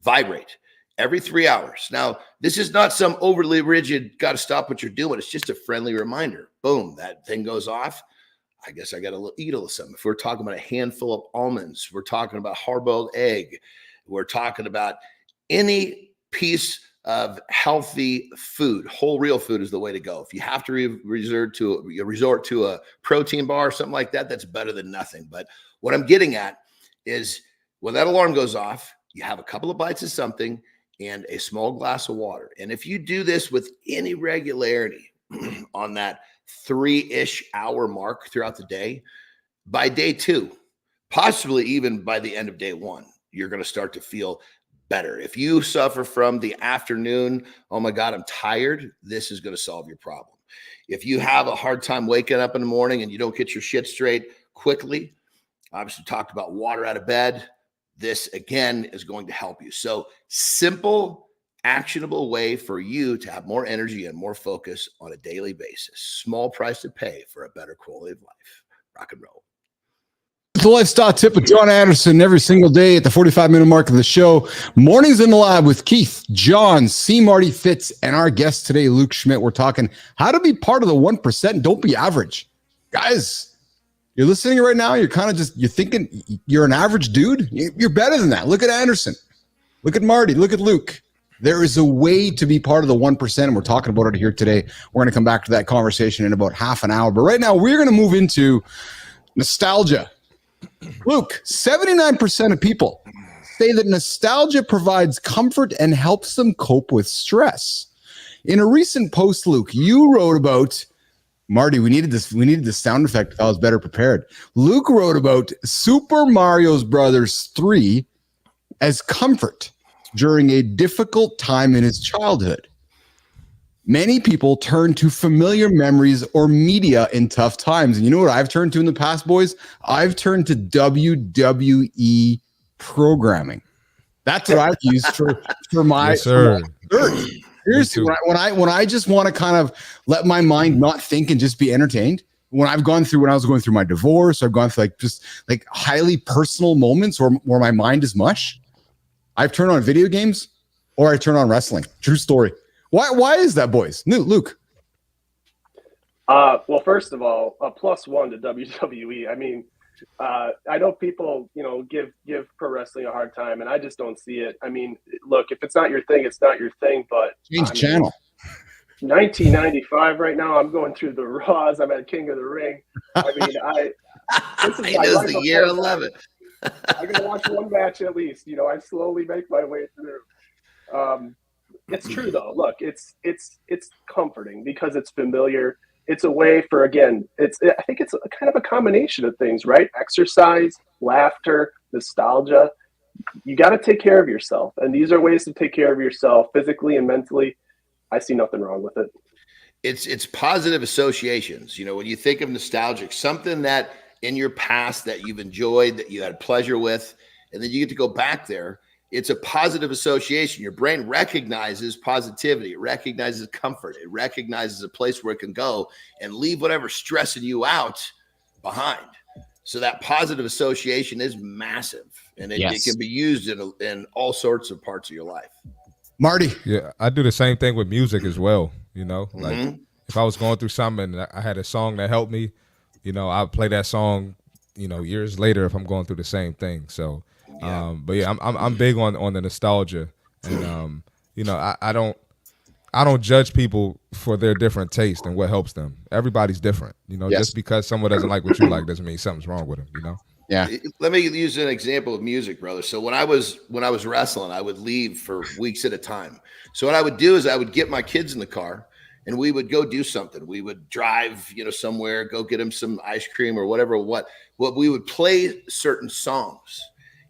B: Vibrate every 3 hours. Now, this is not some overly rigid, got to stop what you're doing. It's just a friendly reminder. Boom, that thing goes off. I guess I got to eat a little something. If we're talking about a handful of almonds, we're talking about hard-boiled egg, we're talking about any piece of healthy food. Whole real food is the way to go. If you have to resort to a protein bar or something like that, that's better than nothing. But what I'm getting at is when that alarm goes off, you have a couple of bites of something and a small glass of water. And if you do this with any regularity on that 3-ish hour mark throughout the day, by day 2, possibly even by the end of day 1, you're going to start to feel better. If you suffer from the afternoon, oh my God, I'm tired, this is going to solve your problem. If you have a hard time waking up in the morning and you don't get your shit straight quickly, obviously talked about water out of bed. This again is going to help you. So simple, actionable way for you to have more energy and more focus on a daily basis. Small price to pay for a better quality of life. Rock and roll.
A: The lifestyle tip with Jon Andersen every single day at the 45-minute mark of the show. Mornings in the lab with Keith, John, C. Marty Fitz, and our guest today, Luke Schmidt. We're talking how to be part of the 1%. Don't be average. Guys, you're listening right now. You're kind of you're thinking you're an average dude. You're better than that. Look at Anderson. Look at Marty. Look at Luke. There is a way to be part of the 1%, and we're talking about it here today. We're going to come back to that conversation in about half an hour. But right now, we're going to move into nostalgia. Luke, 79% of people say that nostalgia provides comfort and helps them cope with stress. In a recent post, Luke, you wrote about Marty. We needed this sound effect if I was better prepared. Luke wrote about Super Mario Brothers 3 as comfort during a difficult time in his childhood. Many people turn to familiar memories or media in tough times. And you know what I've turned to in the past, boys? I've turned to WWE programming. That's what I've used for my
C: yes, sir.
A: Seriously, when I just want to kind of let my mind not think and just be entertained. When I was going through my divorce, I've gone through like highly personal moments where my mind is mush. I've turned on video games or I turn on wrestling. True story. Why is that, boys? Luke.
D: Well, first of all, a +1 to WWE. I mean, I know people, give pro wrestling a hard time, and I just don't see it. I mean, look, if it's not your thing, it's not your thing. But
A: change the channel.
D: 1995 right now. I'm going through the Raws. I'm at King of the Ring. I mean, this is
B: it is the year 11.
D: I gotta watch one match at least. I slowly make my way through. It's true though. Look, it's comforting because it's familiar. It's a way for, again, I think it's kind of a combination of things, right? Exercise, laughter, nostalgia. You got to take care of yourself, and these are ways to take care of yourself physically and mentally. I see nothing wrong with it.
B: It's positive associations. When you think of nostalgic, something that in your past that you've enjoyed, that you had pleasure with, and then you get to go back there. It's a positive association. Your brain recognizes positivity. It recognizes comfort. It recognizes a place where it can go and leave whatever's stressing you out behind. So that positive association is massive, and it can be used in all sorts of parts of your life.
C: Marty. Yeah, I do the same thing with music as well. Like if I was going through something and I had a song that helped me, I'll play that song, years later if I'm going through the same thing. So.
B: Yeah.
C: But yeah, I'm big on the nostalgia, and I don't judge people for their different taste and what helps them. Everybody's different, Just because someone doesn't like what you like doesn't mean something's wrong with them,
A: Yeah.
B: Let me use an example of music, brother. So when I was wrestling, I would leave for weeks at a time. So what I would do is I would get my kids in the car and we would go do something. We would drive, somewhere, go get them some ice cream or whatever. What we would play certain songs.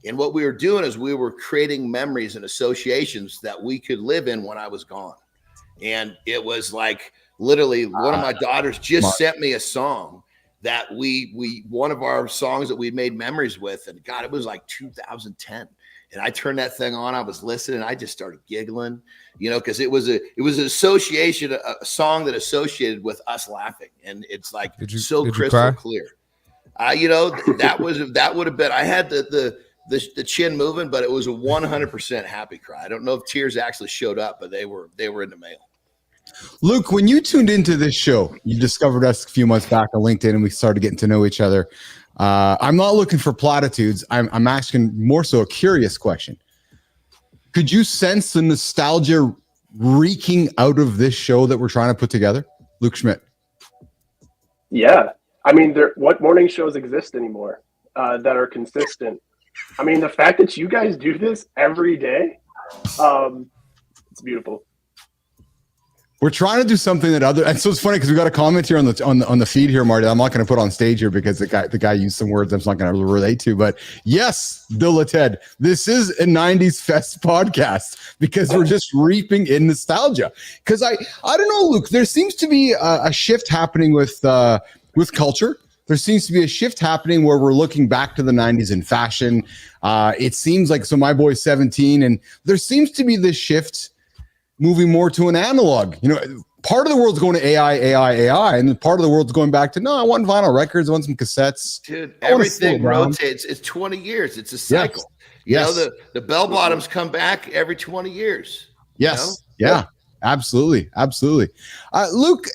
B: And what we were doing is we were creating memories and associations that we could live in when I was gone. And it was like literally one of my daughters just sent me a song that one of our songs that we made memories with. And God, it was like 2010. And I turned that thing on. I was listening. I just started giggling, because it was an association, a song that associated with us laughing. And it's like crystal clear. That would have been, I had the chin moving, but it was a 100% happy cry. I don't know if tears actually showed up, but they were in the mail.
A: Luke, when you tuned into this show, you discovered us a few months back on LinkedIn, and we started getting to know each other. I'm not looking for platitudes. I'm asking more so a curious question. Could you sense the nostalgia reeking out of this show that we're trying to put together? Luke Schmidt.
D: Yeah. I mean, what morning shows exist anymore that are consistent? I mean, the fact that you guys do this every day, it's beautiful.
A: We're trying to do something that and so it's funny because we got a comment here on the feed here, Marty. I'm not going to put on stage here because the guy used some words I'm not going to relate to. But yes, Dilla Ted, this is a 90s Fest podcast because we're just reaping in nostalgia. Because I don't know, Luke, there seems to be a shift happening with culture. There seems to be a shift happening where we're looking back to the 90s in fashion. It seems like, so my boy's 17, and there seems to be this shift moving more to an analog. Part of the world's going to AI, and part of the world's going back to, no, I want vinyl records, I want some cassettes.
B: Dude, everything rotates. It's 20 years. It's a cycle.
A: Yes.
B: The bell bottoms come back every 20 years.
A: Yes. Yeah, absolutely. Luke,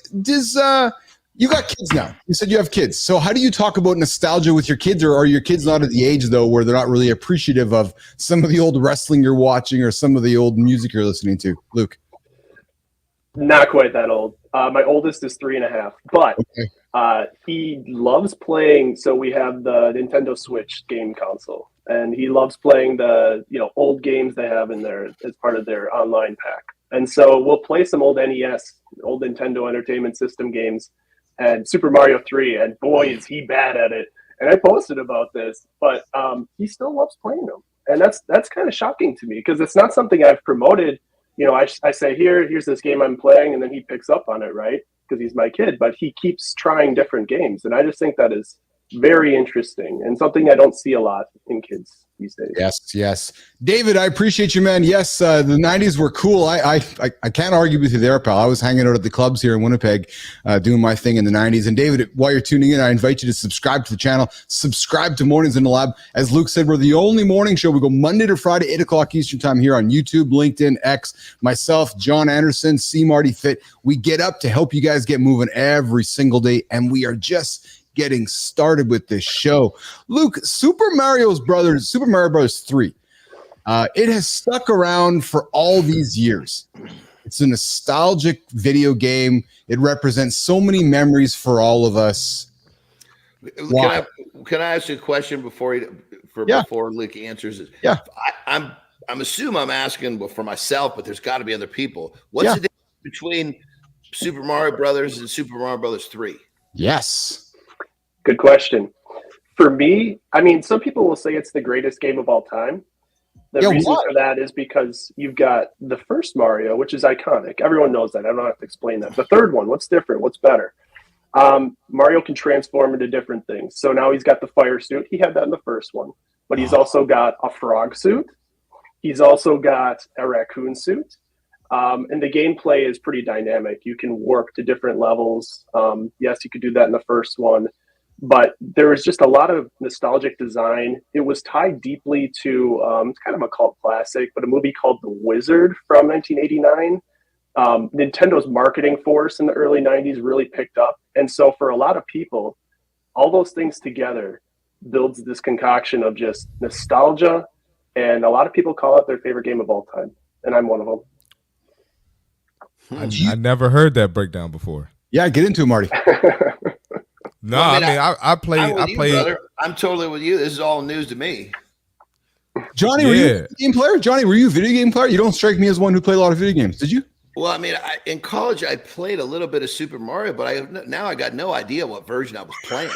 A: you got kids now. You said you have kids. So how do you talk about nostalgia with your kids, or are your kids not at the age, though, where they're not really appreciative of some of the old wrestling you're watching or some of the old music you're listening to? Luke?
D: Not quite that old. My oldest is 3.5, but he loves playing. So we have the Nintendo Switch game console, and he loves playing the old games they have in there as part of their online pack. And so we'll play some old NES, old Nintendo Entertainment System games, and Super Mario 3, and boy, is he bad at it. And I posted about this, but he still loves playing them. And that's kind of shocking to me because it's not something I've promoted. I say, here's this game I'm playing, and then he picks up on it, right? Because he's my kid, but he keeps trying different games. And I just think that is very interesting and something I don't see a lot in kids these days.
A: Yes. David, I appreciate you, man. Yes, the 90s were cool. I can't argue with you there, pal. I was hanging out at the clubs here in Winnipeg doing my thing in the 90s. And David, while you're tuning in, I invite you to subscribe to the channel. Subscribe to Mornings in the Lab. As Luke said, we're the only morning show. We go Monday to Friday, 8 o'clock Eastern time here on YouTube, LinkedIn, X. Myself, Jon Andersen, C. Marty Fit. We get up to help you guys get moving every single day. And we are just getting started with this show. Luke, Super Mario Brothers 3, it has stuck around for all these years. It's a nostalgic video game. It represents so many memories for all of us.
B: Can I ask you a question before Luke answers it?
A: Yeah.
B: I'm assuming I'm asking for myself, but there's got to be other people. What's the difference between Super Mario Brothers and Super Mario Brothers 3?
A: Yes.
D: Good question. For me, I mean, some people will say it's the greatest game of all time. The reason for that is because you've got the first Mario, which is iconic. Everyone knows that. I don't have to explain that. The third one, what's different? What's better? Mario can transform into different things. So now he's got the fire suit. He had that in the first one. But he's also got a frog suit. He's also got a raccoon suit. And the gameplay is pretty dynamic. You can warp to different levels. Yes, you could do that in the first one. But there was just a lot of nostalgic design. It was tied deeply to, it's kind of a cult classic, but a movie called The Wizard from 1989. Nintendo's marketing force in the early 90s really picked up. And so for a lot of people, all those things together builds this concoction of just nostalgia. And a lot of people call it their favorite game of all time. And I'm one of them.
C: I never heard that breakdown before.
A: Yeah, get into it, Marty.
C: No, I play.
B: I'm totally with you. This is all news to me.
A: Johnny, were you a video game player? Johnny, were you a video game player? You don't strike me as one who played a lot of video games. Did you?
B: Well, I mean, in college, I played a little bit of Super Mario, but I got no idea what version I was playing.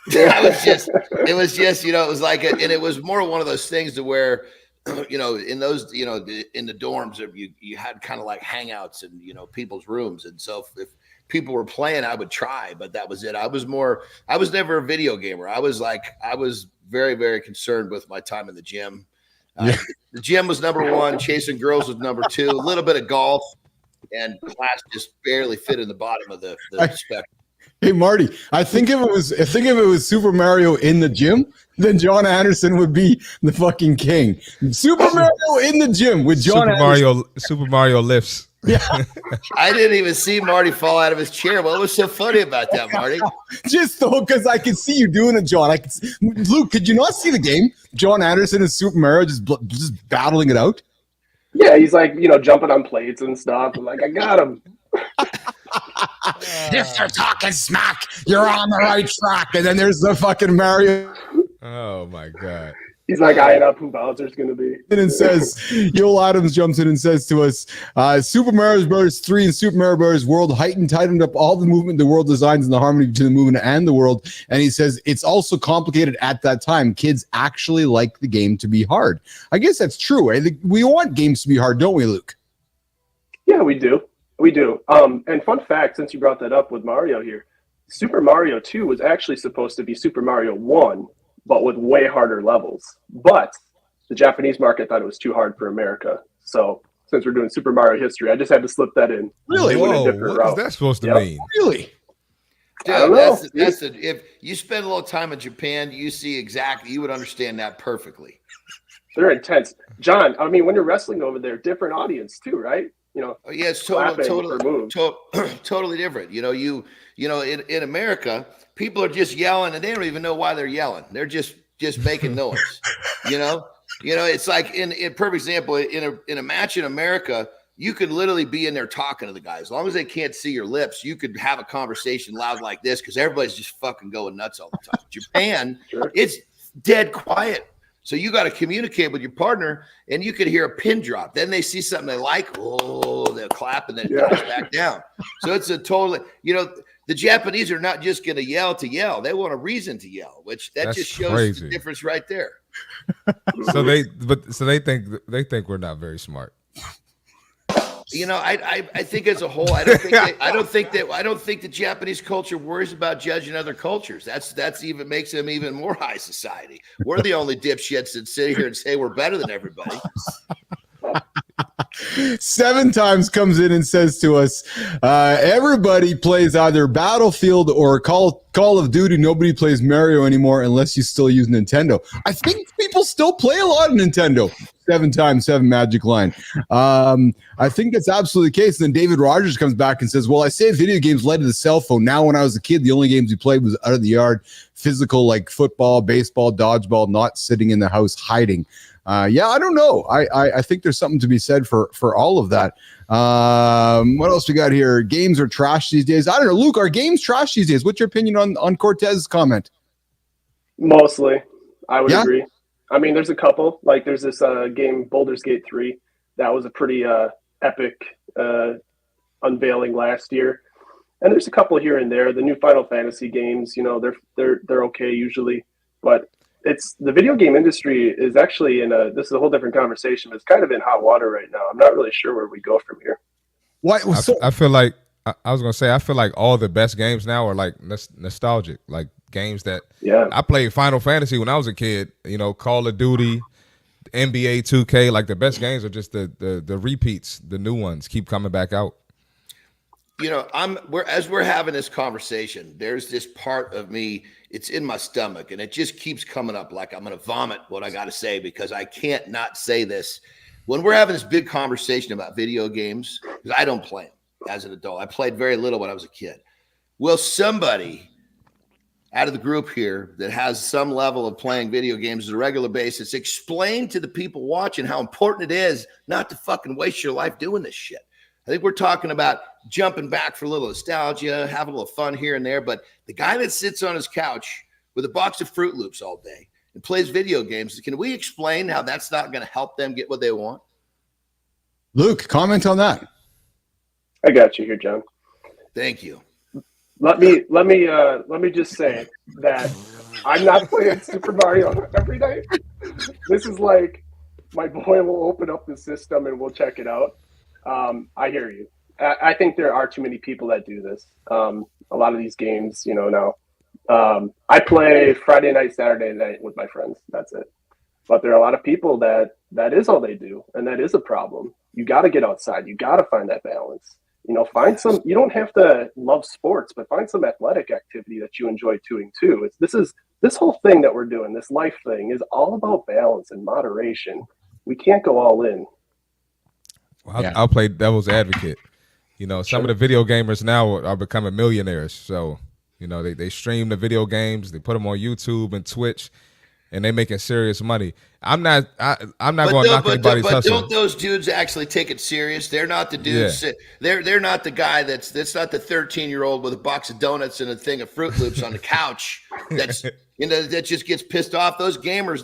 B: It was just, it was like, and it was more one of those things to where, in those, in the dorms, you had kind of like hangouts in, people's rooms. And so if people were playing, I would try, but that was it. I was never a video gamer. I was very, very concerned with my time in the gym. The gym was number one. Chasing girls was number two. A little bit of golf, and class just barely fit in the bottom of the spectrum.
A: Hey Marty, I think if it was Super Mario in the gym, then Jon Andersen would be the fucking king. Super Mario in the gym with Jon Andersen.
C: Super Mario lifts.
A: Yeah.
B: I didn't even see Marty fall out of his chair. What was so funny about that, Marty?
A: Just though, because I could see you doing it, John. Luke, could you not see the game? Jon Andersen and Super Mario just battling it out.
D: Yeah, he's like, jumping on plates and stuff. I'm like, I got him.
A: If you're talking smack, you're on the right track. And then there's the fucking Mario.
C: Oh my God.
D: He's like eyeing up who Bowser's going to be.
A: And says, Yoel Adams jumps in and says to us, Super Mario Bros. 3 and Super Mario Bros. World tightened up all the movement the world designs and the harmony between the movement and the world. And he says, it's also complicated at that time. Kids actually like the game to be hard. I guess that's true. I think we want games to be hard, don't we, Luke?
D: Yeah, we do. We do. And fun fact, since you brought that up with Mario here, Super Mario 2 was actually supposed to be Super Mario 1, but with way harder levels. But the Japanese market thought it was too hard for America. So since we're doing Super Mario history, I just had to slip that in.
A: Really?
C: Whoa, what is that supposed to mean?
A: Really?
B: Dude, if you spend a little time in Japan, you see exactly, you would understand that perfectly.
D: They're intense. John, I mean, when you're wrestling over there, different audience too, right? You know,
B: yeah, it's totally different. In America, people are just yelling and they don't even know why they're yelling. They're just making noise. It's like in perfect example, in a match in America, you could literally be in there talking to the guys. As long as they can't see your lips, you could have a conversation loud like this because everybody's just fucking going nuts all the time. Japan, sure. It's dead quiet. So you got to communicate with your partner, and you could hear a pin drop. Then they see something they like, they'll clap, and then it goes back down. So it's a totally, the Japanese are not just going to yell to yell; they want a reason to yell, which that's just shows crazy. The difference right there.
C: So they think we're not very smart.
B: I think as a whole, I don't think the Japanese culture worries about judging other cultures. That's even makes them even more high society. We're the only dipshits that sit here and say we're better than everybody.
A: 7 times comes in and says to us, everybody plays either Battlefield or Call of Duty. Nobody plays Mario anymore unless you still use Nintendo. I think people still play a lot of Nintendo. 7 times 7 magic line. I think that's absolutely the case. And then David Rogers comes back and says, well, I say video games led to the cell phone. Now, when I was a kid, the only games we played was out of the yard, physical, like football, baseball, dodgeball, not sitting in the house hiding. I don't know. I think there's something to be said for all of that. What else we got here? Games are trash these days. I don't know. Luke, are games trash these days? What's your opinion on Cortez's comment?
D: Mostly, I would agree. I mean, there's a couple. Like, there's this game, Baldur's Gate 3. That was a pretty epic unveiling last year. And there's a couple here and there. The new Final Fantasy games, they're okay usually. But it's the video game industry is actually this is a whole different conversation. It's kind of in hot water right now. I'm not really sure where we go from here.
A: Why?
C: I feel like I was gonna say I feel like all the best games now are like nostalgic, like games that I played Final Fantasy when I was a kid. Call of Duty, NBA 2K. Like the best games are just the repeats, the new ones keep coming back out.
B: As we're having this conversation, there's this part of me, it's in my stomach, and it just keeps coming up like I'm going to vomit what I got to say because I can't not say this. When we're having this big conversation about video games, because I don't play them as an adult. I played very little when I was a kid. Will somebody out of the group here that has some level of playing video games on a regular basis explain to the people watching how important it is not to fucking waste your life doing this shit? I think we're talking about jumping back for a little nostalgia, having a little fun here and there. But the guy that sits on his couch with a box of Fruit Loops all day and plays video games, can we explain how that's not going to help them get what they want?
A: Luke, comment on that.
D: I got you here, John.
B: Thank you.
D: Let me just say that I'm not playing Super Mario every night. This is like my boy will open up the system and we'll check it out. I hear you. I think there are too many people that do this. A lot of these games, now. I play Friday night, Saturday night with my friends. That's it. But there are a lot of people that is all they do, and that is a problem. You got to get outside. You got to find that balance. Find some. You don't have to love sports, but find some athletic activity that you enjoy doing too. This whole thing that we're doing, this life thing, is all about balance and moderation. We can't go all in.
C: Well, I'll play devil's advocate. Some of the video gamers now are becoming millionaires. So, they stream the video games, they put them on YouTube and Twitch, and they're making serious money. I'm not going to knock anybody's hustle.
B: But don't those dudes actually take it serious? They're not the dudes. Yeah. They're not the guy that's not the 13-year-old with a box of donuts and a thing of Fruit Loops on the couch. that just gets pissed off. Those gamers,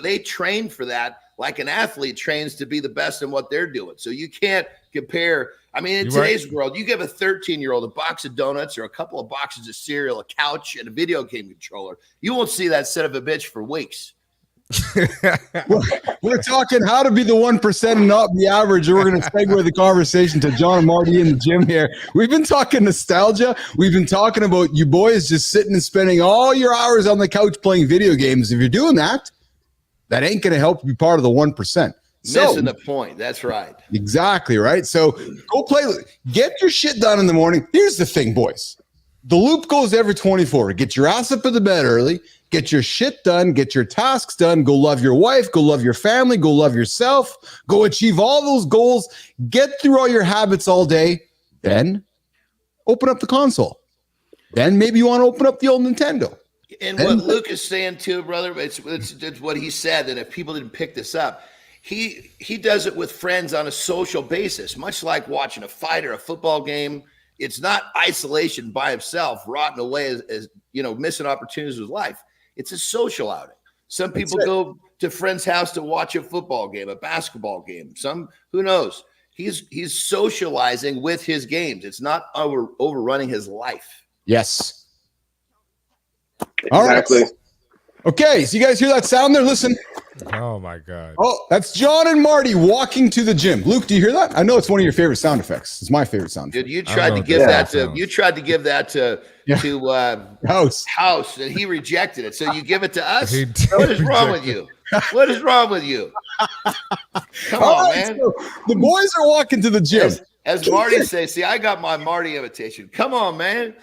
B: they train for that like an athlete trains to be the best in what they're doing. So you can't compare. I mean, in today's world, you give a 13-year-old a box of donuts or a couple of boxes of cereal, a couch, and a video game controller. You won't see that son of a bitch for weeks.
A: We're talking how to be the 1% and not the average. And we're going to segue the conversation to Jon and Marty in the gym here. We've been talking nostalgia. We've been talking about you boys just sitting and spending all your hours on the couch playing video games. If you're doing that, that ain't going to help you be part of the 1%.
B: Missing the point. That's right.
A: Exactly right. So go play. Get your shit done in the morning. Here's the thing, boys. The loop goes every 24. Get your ass up in the bed early. Get your shit done. Get your tasks done. Go love your wife. Go love your family. Go love yourself. Go achieve all those goals. Get through all your habits all day. Then open up the console. Then maybe you want to open up the old Nintendo.
B: And what Luke is saying too, brother, it's what he said, that if people didn't pick this up, he does it with friends on a social basis, much like watching a fight or a football game. It's not isolation by himself, rotting away as missing opportunities with life. It's a social outing. Some people go to friends' house to watch a football game, a basketball game. Some, who knows? He's socializing with his games. It's not overrunning his life.
A: Yes.
D: Exactly.
A: All right. Okay, so you guys hear that sound there? Listen.
C: Oh my God.
A: Oh, that's Jon and Marty walking to the gym. Luke, do you hear that? I know it's one of your favorite sound effects. It's my favorite sound effect.
B: Dude, you tried to give that to House, and he rejected it. So you give it to us? What is wrong with you? What is wrong with you? Come on, man.
A: So the boys are walking to the gym.
B: As Marty says, see, I got my Marty invitation. Come on, man.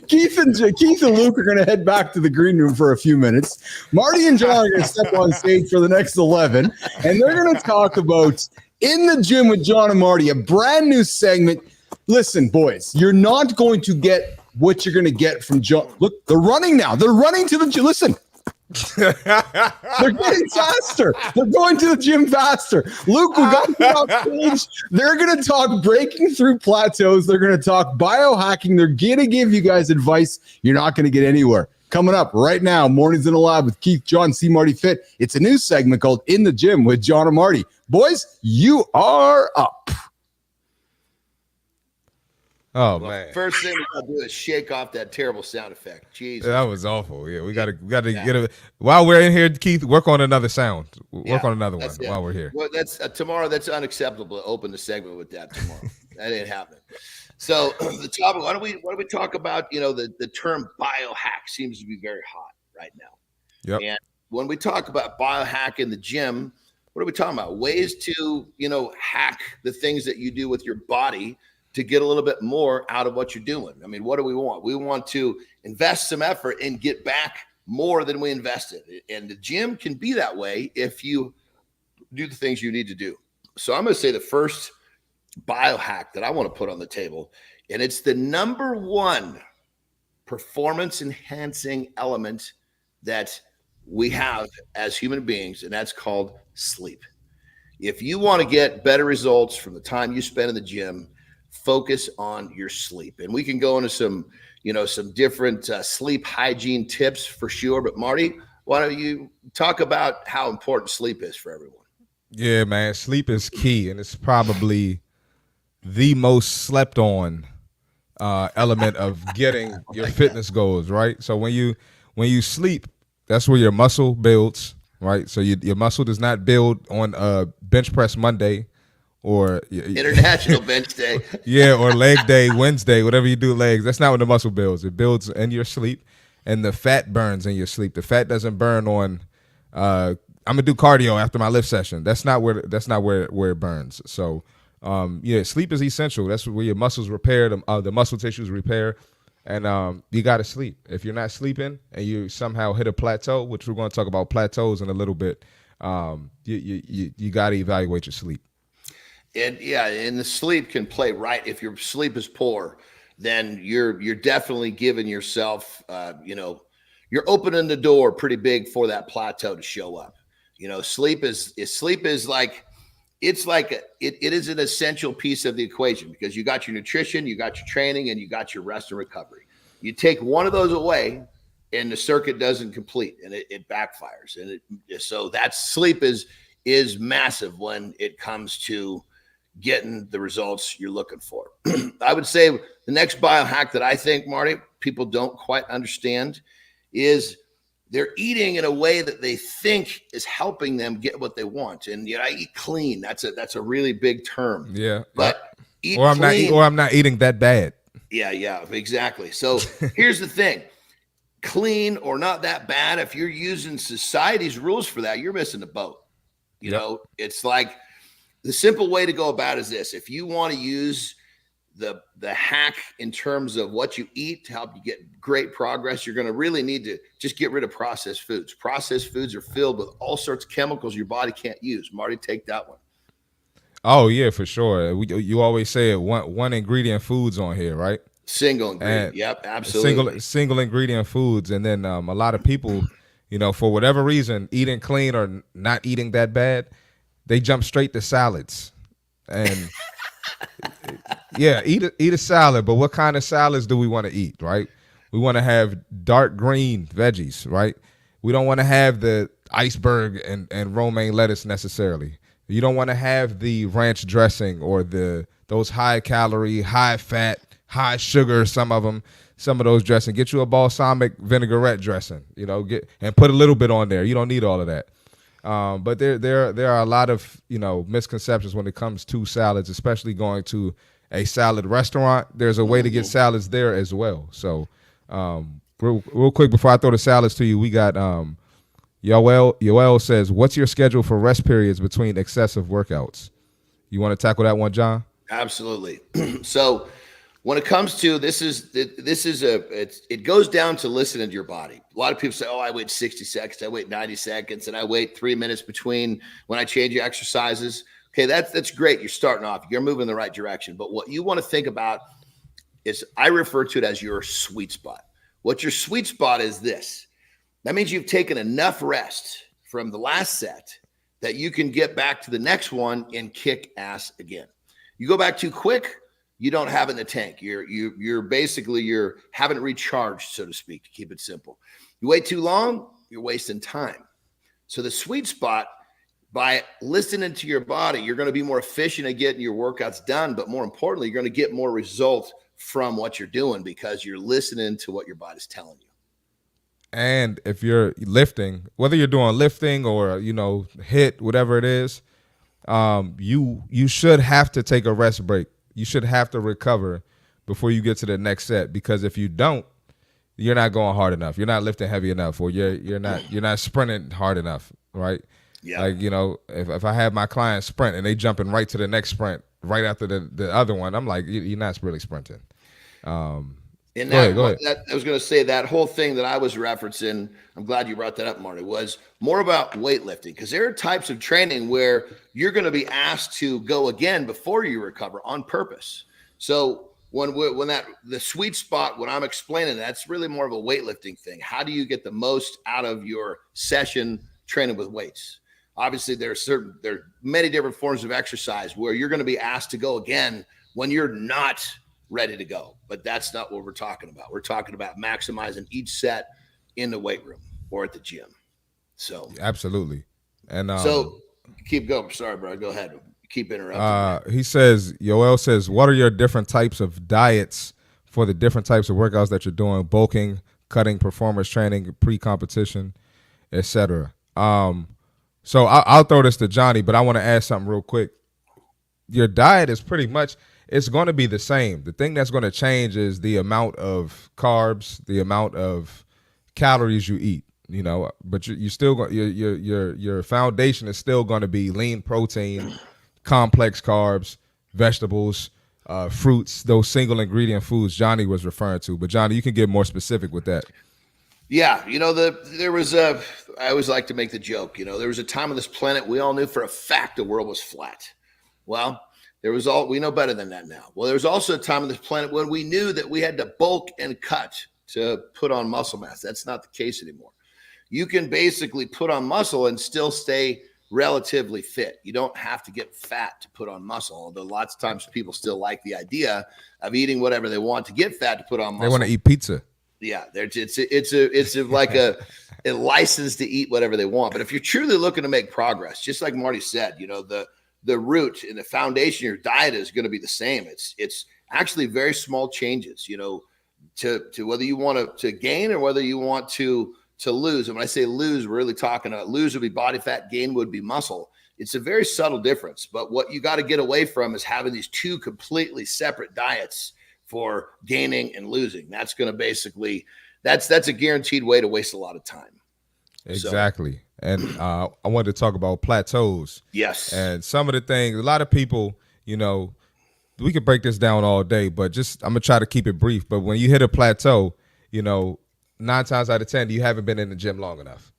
A: Keith and Luke are going to head back to the green room for a few minutes. Marty and Jon are going to step on stage for the next 11, and they're going to talk about In the Gym with Jon and Marty, a brand new segment. Listen, boys, you're not going to get what you're going to get from Jon. Look, they're running now. They're running to the gym. Listen. They're getting faster. They're going to the gym faster. Luke, we got them off stage. They're going to talk breaking through plateaus. They're going to talk biohacking. They're going to give you guys advice you're not going to get anywhere. Coming up right now, Mornings in the Lab with Keith, Jon, C. Marty Fit. It's a new segment called In the Gym with Jon and Marty. Boys, you are up.
C: Oh man!
B: First thing we gotta do is shake off that terrible sound effect. Jesus,
C: that was awful. Yeah, we gotta get it while we're in here, Keith. Work on another sound. Work on another one while we're here.
B: Well, that's tomorrow. That's unacceptable to open the segment with that tomorrow. That ain't happening. So the topic. Why don't we talk about the term biohack seems to be very hot right now.
C: Yep.
B: And when we talk about biohack in the gym, what are we talking about? Ways to hack the things that you do with your body to get a little bit more out of what you're doing. I mean, what do we want? We want to invest some effort and get back more than we invested. And the gym can be that way if you do the things you need to do. So I'm going to say the first biohack that I want to put on the table, and it's the number one performance enhancing element that we have as human beings, and that's called sleep. If you want to get better results from the time you spend in the gym, focus on your sleep. And we can go into some different sleep hygiene tips for sure. But Marty, why don't you talk about how important sleep is for everyone?
C: Yeah, man, sleep is key, and it's probably the most slept on element of getting your fitness goals, right? So when you sleep, that's where your muscle builds, right? So your muscle does not build on bench press Monday or
B: International Bench Day.
C: Yeah, or leg day Wednesday, whatever you do legs. That's not when the muscle builds. It builds in your sleep, and the fat burns in your sleep. The fat doesn't burn on I'm gonna do cardio after my lift session. That's not where it burns. So sleep is essential. That's where your muscles repair, the muscle tissues repair, and you got to sleep. If you're not sleeping and you somehow hit a plateau, which we're going to talk about plateaus in a little bit, you got to evaluate your sleep.
B: And the sleep can play right. If your sleep is poor, then you're definitely giving yourself, you're opening the door pretty big for that plateau to show up. Sleep is like, it is an essential piece of the equation, because you got your nutrition, you got your training, and you got your rest and recovery. You take one of those away, and the circuit doesn't complete, and it backfires. And so that sleep is massive when it comes to getting the results you're looking for. I would say the next biohack that I think, Marty, people don't quite understand is they're eating in a way that they think is helping them get what they want. And I eat clean. That's a really big term.
C: Yeah.
B: But
C: I'm not eating that bad.
B: Yeah, exactly. So here's the thing. Clean or not that bad, if you're using society's rules for that, you're missing the boat. You know, it's like the simple way to go about it is this. If you want to use the hack in terms of what you eat to help you get great progress, you're going to really need to just get rid of processed foods. Processed foods are filled with all sorts of chemicals your body can't use. Marty, take that one.
C: Oh yeah, for sure. You always say it, one ingredient foods on here, right?
B: Single ingredient. Yep, absolutely.
C: Single ingredient foods, and then a lot of people, for whatever reason, eating clean or not eating that bad, they jump straight to salads, and yeah, eat a salad. But what kind of salads do we want to eat? Right? We want to have dark green veggies, right? We don't want to have the iceberg and romaine lettuce necessarily. You don't want to have the ranch dressing or those high calorie, high fat, high sugar, some of those dressing. Get you a balsamic vinaigrette dressing, and put a little bit on there. You don't need all of that. But there are a lot of, misconceptions when it comes to salads, especially going to a salad restaurant. There's a way to get salads there as well. So real quick before I throw the salads to you, we got Yoel says, what's your schedule for rest periods between excessive workouts? You want to tackle that one, John?
B: Absolutely. So when it comes to it goes down to listening to your body. A lot of people say, oh, I wait 60 seconds, I wait 90 seconds, and I wait 3 minutes between when I change exercises. Okay, that's great. You're starting off. You're moving in the right direction. But what you want to think about is, I refer to it as your sweet spot. What your sweet spot is this. That means you've taken enough rest from the last set that you can get back to the next one and kick ass again. You go back too quick, you don't have it in the tank. You're basically haven't recharged, so to speak, to keep it simple. You wait too long, you're wasting time. So the sweet spot, by listening to your body, you're going to be more efficient at getting your workouts done, but more importantly, you're going to get more results from what you're doing because you're listening to what your body's telling you.
C: And if you're lifting, whether you're doing lifting or, HIIT, whatever it is, you should have to take a rest break. You should have to recover before you get to the next set, because if you don't, you're not going hard enough. You're not lifting heavy enough, or you're not sprinting hard enough, right?
B: Yeah.
C: Like, if I have my client sprint and they jumping right to the next sprint right after the other one, I'm like, you're not really sprinting.
B: Go ahead. I was going to say that whole thing that I was referencing, I'm glad you brought that up, Marty, was more about weightlifting, because there are types of training where you're going to be asked to go again before you recover on purpose. So when the sweet spot, when I'm explaining, that's really more of a weightlifting thing. How do you get the most out of your session training with weights? Obviously, there are many different forms of exercise where you're going to be asked to go again when you're not ready to go. But that's not what we're talking about. We're talking about maximizing each set in the weight room or at the gym. So
C: absolutely. And
B: so keep going. Sorry, bro. Go ahead. Keep interrupting.
C: Yoel says, what are your different types of diets for the different types of workouts that you're doing? Bulking, cutting, performance training, pre-competition, etc. So I'll throw this to Johnny, but I want to add something real quick. Your diet is pretty much, it's going to be the same. The thing that's going to change is the amount of carbs, the amount of calories you eat, but you still your foundation is still going to be lean protein, complex carbs, vegetables, fruits, those single ingredient foods Johnny was referring to. But Johnny, you can get more specific with that.
B: Yeah, I always like to make the joke, there was a time on this planet we all knew for a fact the world was flat. Well, we know better than that now. Well, there was also a time on this planet when we knew that we had to bulk and cut to put on muscle mass. That's not the case anymore. You can basically put on muscle and still stay relatively fit. You don't have to get fat to put on muscle, although lots of times people still like the idea of eating whatever they want to get fat to put on muscle.
C: They want to eat pizza.
B: Yeah, it's like a license to eat whatever they want. But if you're truly looking to make progress, just like Marty said, the root and the foundation of your diet is going to be the same. It's actually very small changes, to whether you want to gain or whether you want to lose. And when I say lose, we're really talking about lose would be body fat, gain would be muscle. It's a very subtle difference. But what you got to get away from is having these two completely separate diets for gaining and losing. That's going to basically, that's a guaranteed way to waste a lot of time.
C: Exactly. So, and I wanted to talk about plateaus.
B: Yes.
C: And some of the things, a lot of people, we could break this down all day, but I'm going to try to keep it brief. But when you hit a plateau, 9 times out of 10, you haven't been in the gym long enough.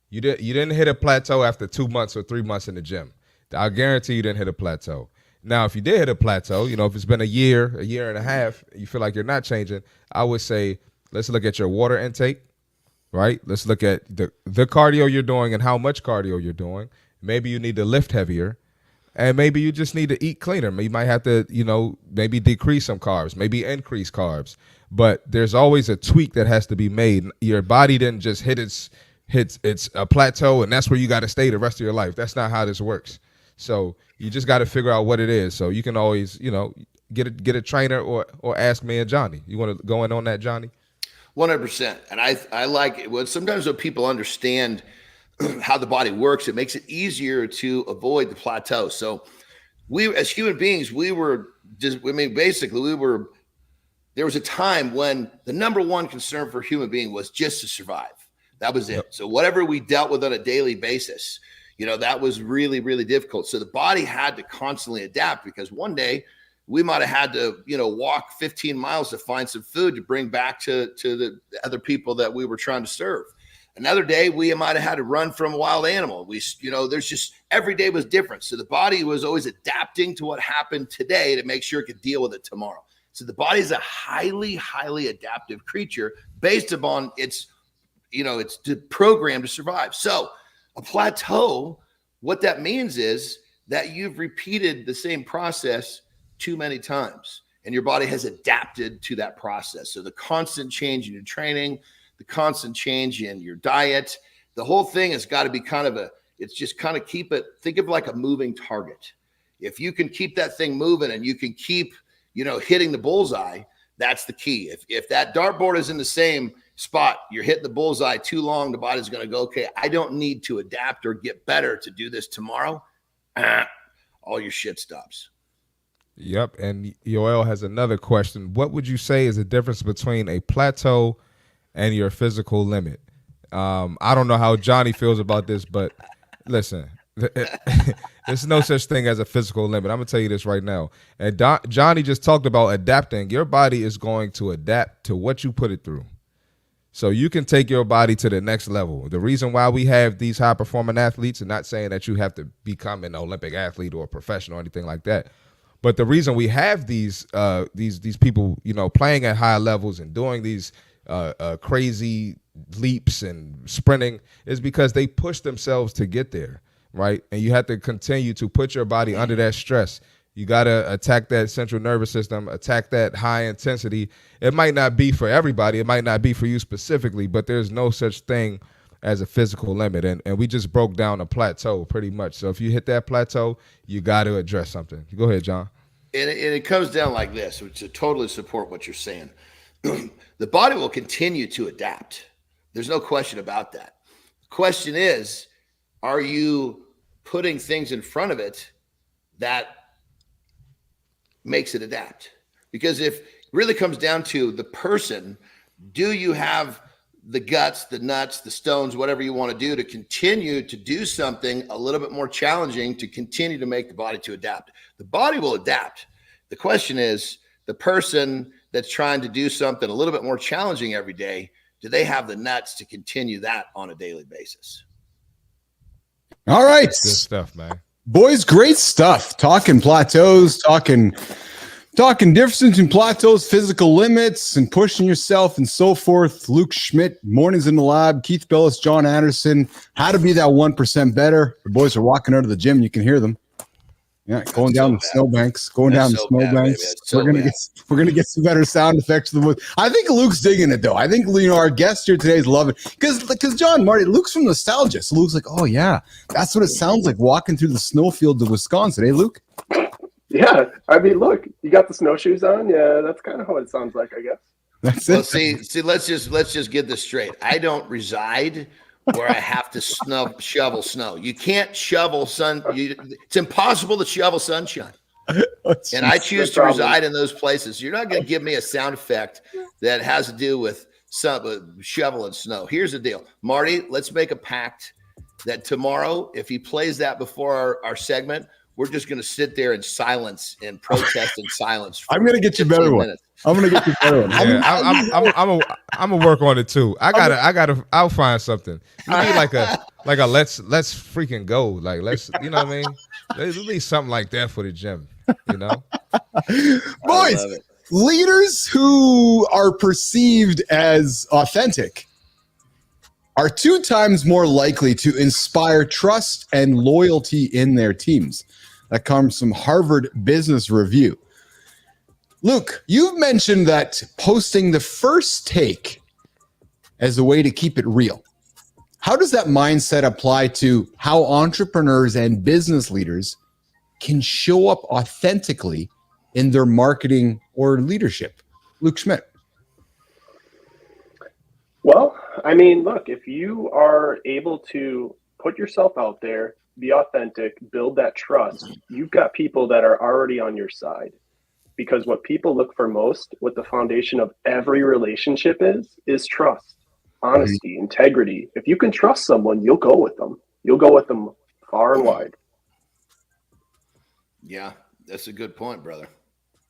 C: You didn't hit a plateau after 2 months or 3 months in the gym. I guarantee you didn't hit a plateau. Now, if you did hit a plateau, if it's been a year and a half, you feel like you're not changing, I would say, let's look at your water intake, right? Let's look at the cardio you're doing and how much cardio you're doing. Maybe you need to lift heavier, and maybe you just need to eat cleaner. You might have to, maybe decrease some carbs, maybe increase carbs. But there's always a tweak that has to be made. Your body didn't just hit a plateau, and that's where you got to stay the rest of your life. That's not how this works. So you just got to figure out what it is. So you can always, get a trainer or ask me and Johnny. You want to go in on that, Johnny?
B: 100%. And I like it. Well, sometimes when people understand how the body works, it makes it easier to avoid the plateau. So we, as human beings, there was a time when the number one concern for a human being was just to survive. That was it. Yep. So whatever we dealt with on a daily basis, that was really, really difficult. So the body had to constantly adapt, because one day we might have had to, walk 15 miles to find some food to bring back to the other people that we were trying to serve. Another day we might have had to run from a wild animal. There's just, every day was different. So the body was always adapting to what happened today to make sure it could deal with it tomorrow. So the body is a highly, highly adaptive creature based upon its programmed to survive. So a plateau, what that means is that you've repeated the same process too many times, and your body has adapted to that process. So the constant change in your training, the constant change in your diet, the whole thing has got to be think of like a moving target. If you can keep that thing moving and you can keep, hitting the bullseye, that's the key. If that dartboard is in the same spot, you're hitting the bullseye too long, the body's going to go, okay, I don't need to adapt or get better to do this tomorrow. All your shit stops.
C: Yep. And Yoel has another question. What would you say is the difference between a plateau and your physical limit? I don't know how Johnny feels about this, but listen, there's no such thing as a physical limit. I'm going to tell you this right now. And Johnny just talked about adapting. Your body is going to adapt to what you put it through. So you can take your body to the next level. The reason why we have these high-performing athletes, and not saying that you have to become an Olympic athlete or a professional or anything like that, but the reason we have these people, playing at high levels and doing these crazy leaps and sprinting is because they push themselves to get there, right? And you have to continue to put your body under that stress. You got to attack that central nervous system, attack that high intensity. It might not be for everybody. It might not be for you specifically, but there's no such thing as a physical limit. And we just broke down a plateau pretty much. So if you hit that plateau, you got to address something. Go ahead, John.
B: And it comes down like this, which to totally support what you're saying. The body will continue to adapt. There's no question about that. The question is, are you putting things in front of it that makes it adapt? Because if it really comes down to the person, do you have the guts, the nuts, the stones, whatever you want to do to continue to do something a little bit more challenging to continue to make the body to adapt? The body will adapt. The question is, the person that's trying to do something a little bit more challenging every day, do they have the nuts to continue that on a daily basis?
A: All right.
C: Good stuff, man.
A: Boys, great stuff. Talking plateaus, talking difference between plateaus, physical limits, and pushing yourself and so forth. Luke Schmidt, Mornings in the Lab, Keith Bilous, Jon Andersen, how to be that 1% better. The boys are walking out of the gym. You can hear them. Yeah, going down the snowbanks, going down the snowbanks. We're gonna get some better sound effects. I think Luke's digging it though. I think our guest here today is loving because John Marty, Luke's from nostalgia. So Luke's like, oh yeah, that's what it sounds like walking through the snowfields of Wisconsin. Hey, Luke.
D: Yeah, I mean, look, you got the snowshoes on. Yeah, that's kind of how it sounds like, I guess.
A: That's
B: it.
A: Well,
B: see, let's just get this straight. I don't reside where I have to shovel snow. You can't shovel it's impossible to shovel sunshine. And I choose to reside in those places. You're not going to give me a sound effect that has to do with shoveling snow. Here's the deal. Marty, let's make a pact that tomorrow, if he plays that before our segment, we're just going to sit there in silence and protest in silence.
A: I'm going to get you better one. I'm going to get you better one.
C: I'm gonna work on it too. I'll find something. We need like a let's freaking go. Like you know what I mean? There's at least something like that for the gym, you know?
A: Boys, leaders who are perceived as authentic are 2 times more likely to inspire trust and loyalty in their teams. That comes from Harvard Business Review. Luke, you've mentioned that posting the first take as a way to keep it real. How does that mindset apply to how entrepreneurs and business leaders can show up authentically in their marketing or leadership? Luke Schmidt.
D: Well, I mean, look, if you are able to put yourself out there, be authentic, build that trust, you've got people that are already on your side. Because what people look for most, what the foundation of every relationship is trust, honesty, integrity. If you can trust someone, you'll go with them. You'll go with them far and wide.
B: Yeah, that's a good point, brother.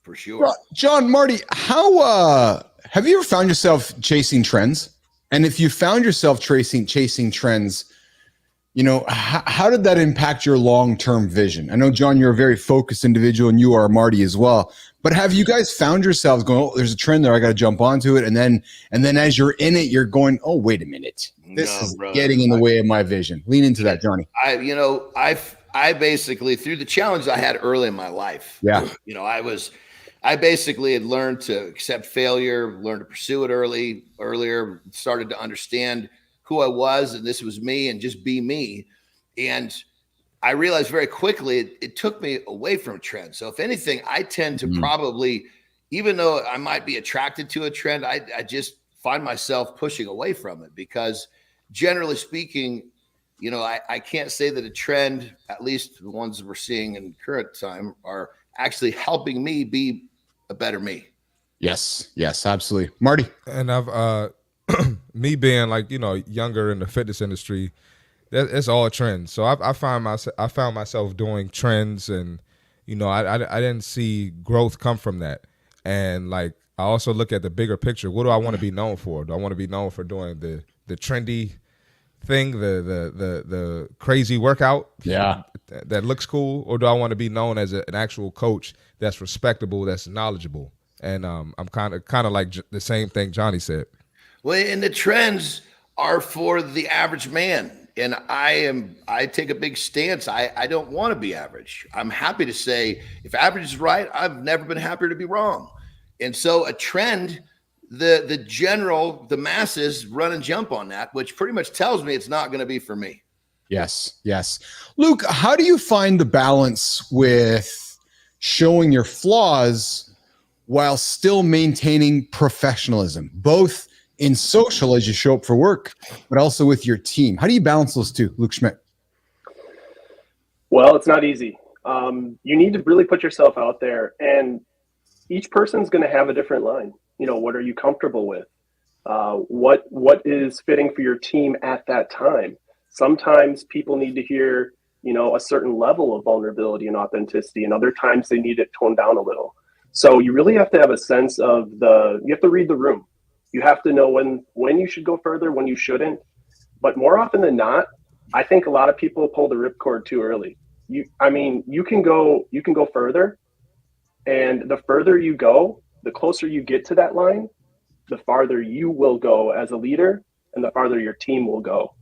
B: For sure.
A: John, Marty, how have you ever found yourself chasing trends? And if you found yourself chasing trends, you know, how did that impact your long-term vision? I know, John, you're a very focused individual, and you are, Marty, as well. But have you guys found yourselves going, oh, there's a trend there, I got to jump onto it, and then as you're in it, you're going, oh, wait a minute, this is getting in the way of my vision. Lean into that, Johnny.
B: I basically, through the challenge I had early in my life, I basically had learned to accept failure, learned to pursue it earlier, started to understand who I was, and this was me, and just be me. And I realized very quickly it took me away from trends. So if anything, I tend to probably, even though I might be attracted to a trend, I just find myself pushing away from it because generally speaking, you know, I can't say that a trend, at least the ones we're seeing in current time, are actually helping me be a better me.
A: Yes, absolutely. Marty.
C: And I've me being like, you know, younger in the fitness industry, it's all trends. So I found myself doing trends, and you know, I didn't see growth come from that. And like, I also look at the bigger picture. What do I want to be known for? Do I want to be known for doing the trendy thing, the crazy workout that looks cool, or do I want to be known as an actual coach that's respectable, that's knowledgeable? And I'm kind of like the same thing Johnny said.
B: Well, and the trends are for the average man. And I take a big stance. I don't want to be average. I'm happy to say if average is right, I've never been happier to be wrong. And so a trend, the masses run and jump on that, which pretty much tells me it's not going to be for me.
A: Yes. Luke, how do you find the balance with showing your flaws while still maintaining professionalism, both in social as you show up for work, but also with your team? How do you balance those two, Luke Schmidt?
D: Well, it's not easy. You need to really put yourself out there, and each person's going to have a different line. You know, what are you comfortable with? What is fitting for your team at that time? Sometimes people need to hear, you know, a certain level of vulnerability and authenticity, and other times they need it toned down a little. So you really have to have a sense of you have to read the room. You have to know when you should go further, when you shouldn't. But more often than not, I think a lot of people pull the ripcord too early. You can go further, and the further you go, the closer you get to that line, the farther you will go as a leader, and the farther your team will go.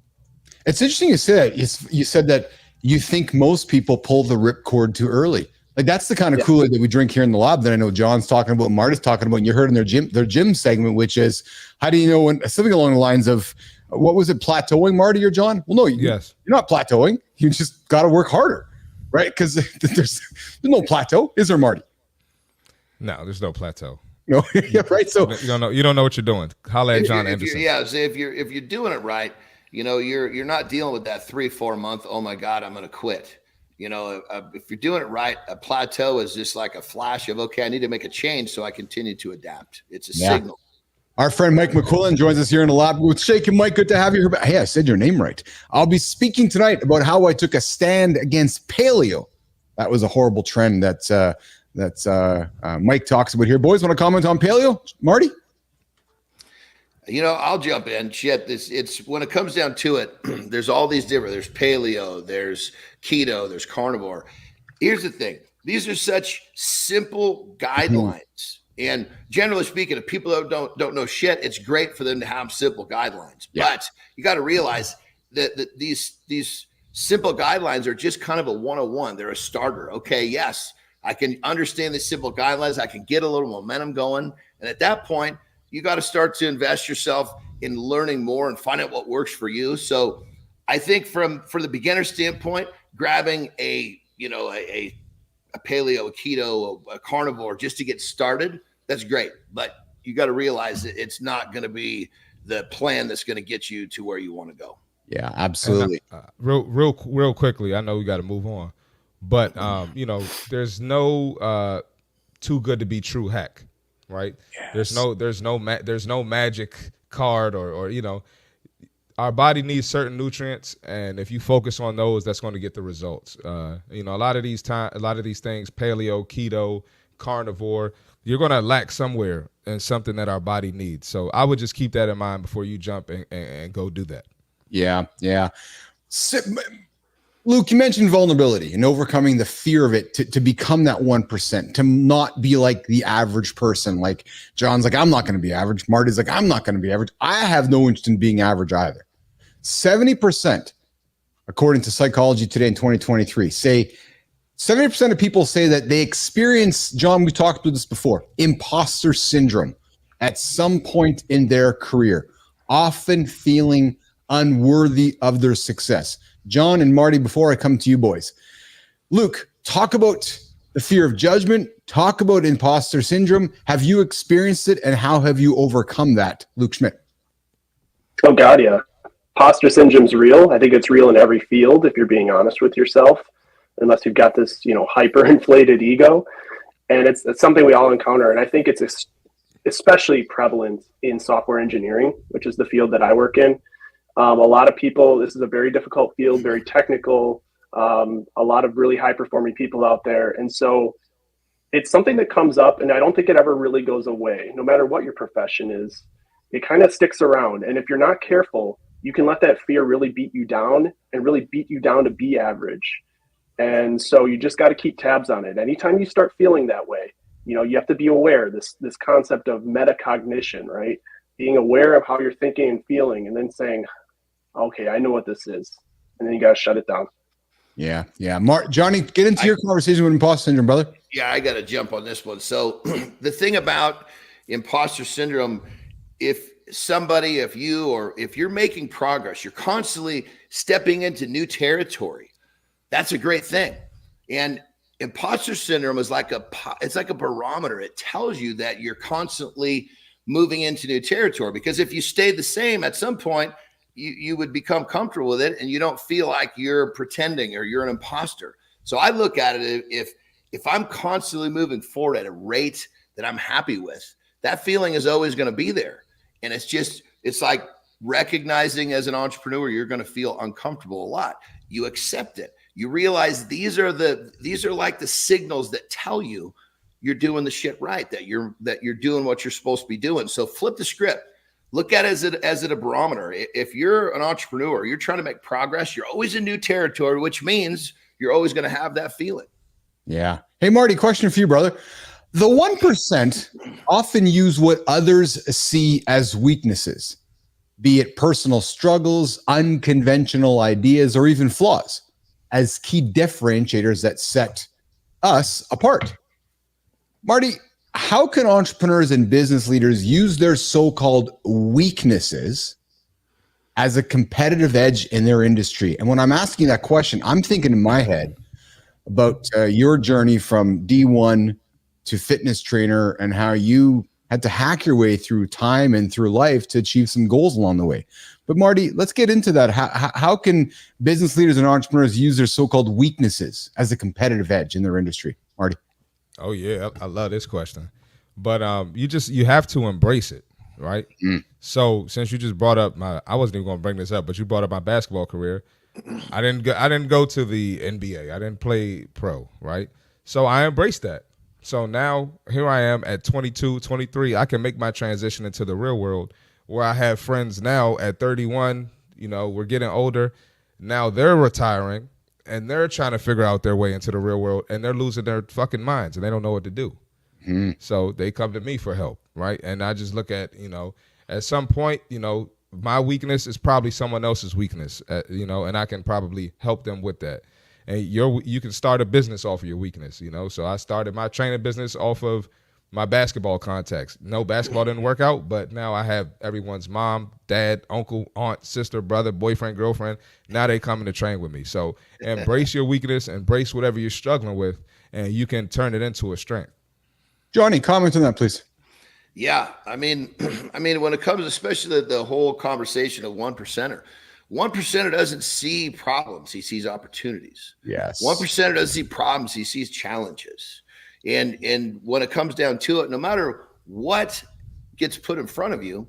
A: It's interesting you say that. You said that you think most people pull the ripcord too early. Like that's the kind of Kool-Aid that we drink here in the lab that I know John's talking about, Marty's talking about, and you heard in their gym segment, which is, how do you know when, something along the lines of, what was it, plateauing, Marty or John? Well, no, you're not plateauing. You just got to work harder, right? Because there's no plateau, is there, Marty?
C: No, there's no plateau.
A: No, yeah, right. So
C: you don't know what you're doing. Holla at Jon Andersen.
B: If you're doing it right, you're not dealing with that 3-4 month. Oh my God, I'm going to quit. If you're doing it right, a plateau is just like a flash of, okay, I need to make a change so I continue to adapt. It's a signal.
A: Our friend Mike McQuillan joins us here in the lab. With Shake and Mike, good to have you here. Hey, I said your name right. I'll be speaking tonight about how I took a stand against paleo. That was a horrible trend that Mike talks about here. Boys, want to comment on paleo? Marty?
B: I'll jump in. It's when it comes down to it, there's all these different, there's paleo, there's keto, there's carnivore. Here's the thing. These are such simple guidelines. And generally speaking, if people don't know shit, it's great for them to have simple guidelines. Yeah. But you got to realize that these simple guidelines are just kind of a 101. They're a starter. Okay, yes, I can understand the simple guidelines. I can get a little momentum going. And at that point, you got to start to invest yourself in learning more and find out what works for you. So I think for the beginner standpoint, grabbing a paleo, a keto, a carnivore just to get started, that's great. But you got to realize that it's not going to be the plan that's going to get you to where you want to go.
A: Yeah, absolutely.
C: Real quickly, I know we got to move on, but there's no too good to be true hack. Right. Yes. There's no magic card or our body needs certain nutrients. And if you focus on those, that's going to get the results. A lot of these things, paleo, keto, carnivore, you're going to lack somewhere in something that our body needs. So I would just keep that in mind before you jump and go do that.
A: Yeah. Yeah. Luke, you mentioned vulnerability and overcoming the fear of it to become that 1%, to not be like the average person. Like John's like, I'm not going to be average. Marty's like, I'm not going to be average. I have no interest in being average either. 70%, according to Psychology Today in 2023, say 70% of people say that they experience, John, we talked about this before, imposter syndrome at some point in their career, often feeling unworthy of their success. John and Marty, before I come to you boys, Luke, talk about the fear of judgment, talk about imposter syndrome. Have you experienced it, and how have you overcome that, Luke Schmidt?
D: Oh God, yeah. Imposter syndrome's real. I think it's real in every field, if you're being honest with yourself, unless you've got this, hyper-inflated ego. And it's something we all encounter. And I think it's especially prevalent in software engineering, which is the field that I work in. A lot of people, this is a very difficult field, very technical, a lot of really high performing people out there. And so it's something that comes up, and I don't think it ever really goes away. No matter what your profession is, it kind of sticks around. And if you're not careful, you can let that fear really beat you down and really beat you down to be average. And so you just got to keep tabs on it. Anytime you start feeling that way, you have to be aware, this concept of metacognition, right? Being aware of how you're thinking and feeling, and then saying, okay, I know what this is. And then you got to shut it down.
A: Yeah. Yeah. Johnny, get into your conversation with imposter syndrome, brother.
B: Yeah, I got to jump on this one. So the thing about imposter syndrome, if you're making progress, you're constantly stepping into new territory. That's a great thing. And imposter syndrome is it's like a barometer. It tells you that you're constantly moving into new territory, because if you stay the same, at some point, you would become comfortable with it, and you don't feel like you're pretending or you're an imposter. So I look at it, if I'm constantly moving forward at a rate that I'm happy with, that feeling is always going to be there. And it's like recognizing as an entrepreneur, you're going to feel uncomfortable a lot. You accept it. You realize these are like the signals that tell you you're doing the shit right, that you're doing what you're supposed to be doing. So flip the script. Look at it as a barometer. If you're an entrepreneur, you're trying to make progress, you're always in new territory, which means you're always going to have that feeling.
A: Yeah. Hey, Marty, question for you, brother. The 1% often use what others see as weaknesses, be it personal struggles, unconventional ideas, or even flaws. as key differentiators that set us apart. Marty, how can entrepreneurs and business leaders use their so-called weaknesses as a competitive edge in their industry? And when I'm asking that question, I'm thinking in my head about your journey from D1 to fitness trainer and how you had to hack your way through time and through life to achieve some goals along the way. But Marty, let's get into that. How can business leaders and entrepreneurs use their so-called weaknesses as a competitive edge in their industry? Marty.
C: Oh yeah, I love this question. But you have to embrace it, right? So since you just brought up I wasn't even going to bring this up, but you brought up my basketball career. I didn't go to the NBA. I didn't play pro, right? So I embraced that. So now here I am at 22, 23. I can make my transition into the real world where I have friends now at 31. We're getting older. Now they're retiring and they're trying to figure out their way into the real world and they're losing their fucking minds and they don't know what to do. So they come to me for help, right? And I just look at, at some point, my weakness is probably someone else's weakness, and I can probably help them with that. And you can start a business off of your weakness, So I started my training business off of my basketball contacts. No, basketball didn't work out, but now I have everyone's mom, dad, uncle, aunt, sister, brother, boyfriend, girlfriend. Now they coming to train with me. So embrace your weakness, embrace whatever you're struggling with, and you can turn it into a strength.
A: Johnny, comment on that, please.
B: Yeah, I mean, when it comes, especially the whole conversation of 1%er doesn't see problems; he sees opportunities.
A: Yes,
B: 1%er doesn't see problems; he sees challenges. And when it comes down to it, no matter what gets put in front of you,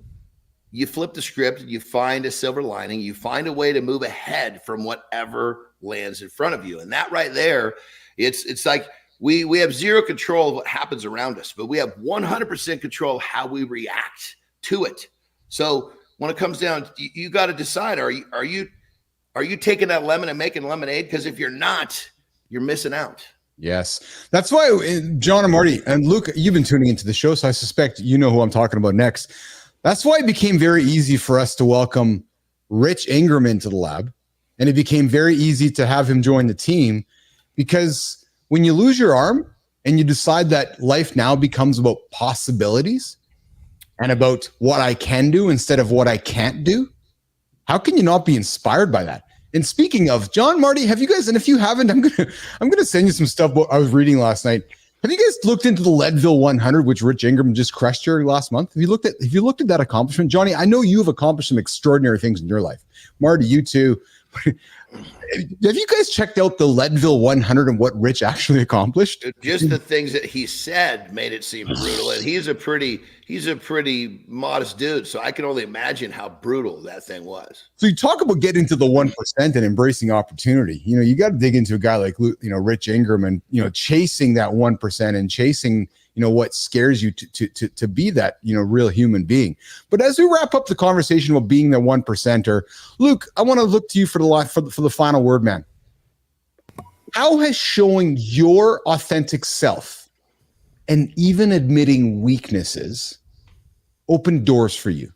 B: you flip the script, you find a silver lining, you find a way to move ahead from whatever lands in front of you, and that right there, it's like. We have zero control of what happens around us, but we have 100% control of how we react to it. So when it comes down, you got to decide: are you taking that lemon and making lemonade? Because if you're not, you're missing out.
A: Yes, that's why John and Marty and Luke, you've been tuning into the show, so I suspect you know who I'm talking about next. That's why it became very easy for us to welcome Rich Ingram into the lab, and it became very easy to have him join the team because. When you lose your arm and you decide that life now becomes about possibilities and about what I can do instead of what I can't do, how can you not be inspired by that? And speaking of, John, Marty, have you guys, and if you haven't, I'm gonna send you some stuff I was reading last night. Have you guys looked into the Leadville 100, which Rich Ingram just crushed here last month? Have you looked at that accomplishment? Johnny, I know you've accomplished some extraordinary things in your life. Marty, you too. Have you guys checked out the Leadville 100 and what Rich actually accomplished?
B: Just the things that he said made it seem brutal. And he's a pretty modest dude. So I can only imagine how brutal that thing was. So
A: you talk about getting to the 1% and embracing opportunity. You got to dig into a guy like, Rich Ingram and, chasing that 1% and chasing, what scares you to be that, real human being. But as we wrap up the conversation about being the 1%er, Luke, I want to look to you for the final word, man. How has showing your authentic self and even admitting weaknesses opened doors for you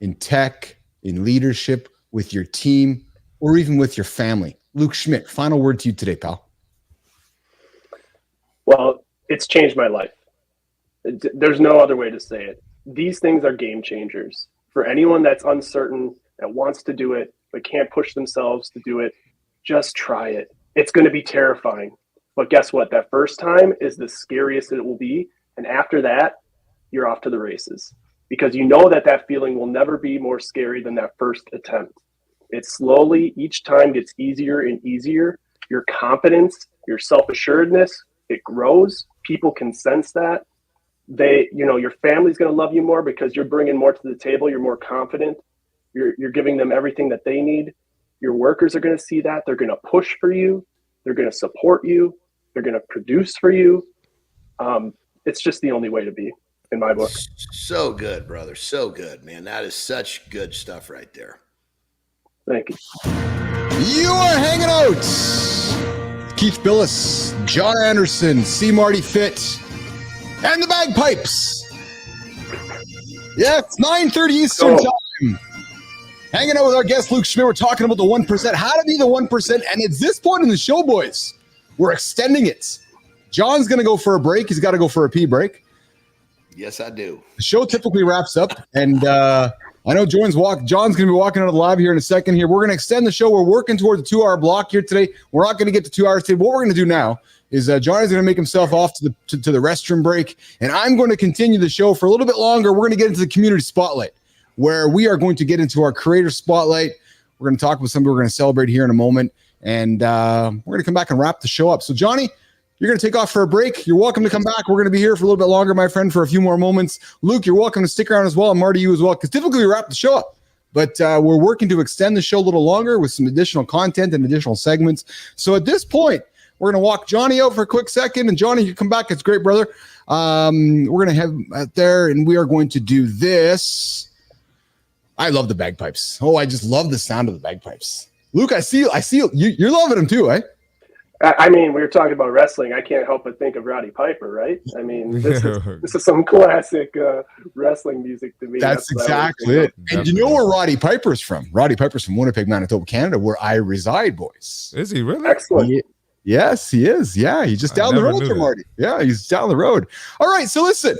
A: in tech, in leadership, with your team, or even with your family? Luke Schmidt, final word to you today, pal.
D: Well, it's changed my life. There's no other way to say it. These things are game changers. For anyone that's uncertain, that wants to do it, but can't push themselves to do it, just try it. It's going to be terrifying. But guess what? That first time is the scariest it will be. And after that, you're off to the races. Because you know that feeling will never be more scary than that first attempt. It slowly, each time gets easier and easier. Your confidence, your self-assuredness, it grows. People can sense that. Your family's going to love you more because you're bringing more to the table. You're more confident. You're giving them everything that they need. Your workers are going to see that. They're going to push for you. They're going to support you. They're going to produce for you. It's just the only way to be, in my book.
B: So good, brother. So good, man. That is such good stuff right there.
D: Thank you.
A: You are hanging out. Keith Bilous, Jon Andersen, C. Marty Fit, and the bagpipes. Yeah, it's 9:30 Eastern time. Hanging out with our guest, Luke Schmidt. We're talking about the 1%, how to be the 1%. And it's this point in the show, boys, we're extending it. John's going to go for a break. He's got to go for a pee break.
B: Yes, I do.
A: The show typically wraps up. And I know John's going to be walking out of the lab here in a second here. We're going to extend the show. We're working towards a 2-hour block here today. We're not going to get to 2 hours today. What we're going to do now is John is going to make himself off to the restroom break. And I'm going to continue the show for a little bit longer. We're going to get into the community spotlight, where we are going to get into our creator spotlight. We're going to talk with somebody we're going to celebrate here in a moment. And we're going to come back and wrap the show up. So, Johnny, you're going to take off for a break. You're welcome to come back. We're going to be here for a little bit longer, my friend, for a few more moments. Luke, you're welcome to stick around as well. And Marty, you as well, because typically we wrap the show up. But we're working to extend the show a little longer with some additional content and additional segments. So at this point, we're going to walk Johnny out for a quick second. And Johnny, you come back. It's great, brother. We're going to have out there, and we are going to do this. I love the bagpipes. Oh, I just love the sound of the bagpipes. Luke, I see you. You're loving them too, eh?
D: I mean, we were talking about wrestling. I can't help but think of Roddy Piper, right? I mean, this is some classic wrestling music to me.
A: That's exactly it. And you know where Roddy Piper's from? Roddy Piper's from Winnipeg, Manitoba, Canada, where I reside, boys.
C: Is he really?
D: Excellent.
A: Yes, he is. Yeah, he's just down the road from Marty. Yeah, he's down the road. All right, so listen.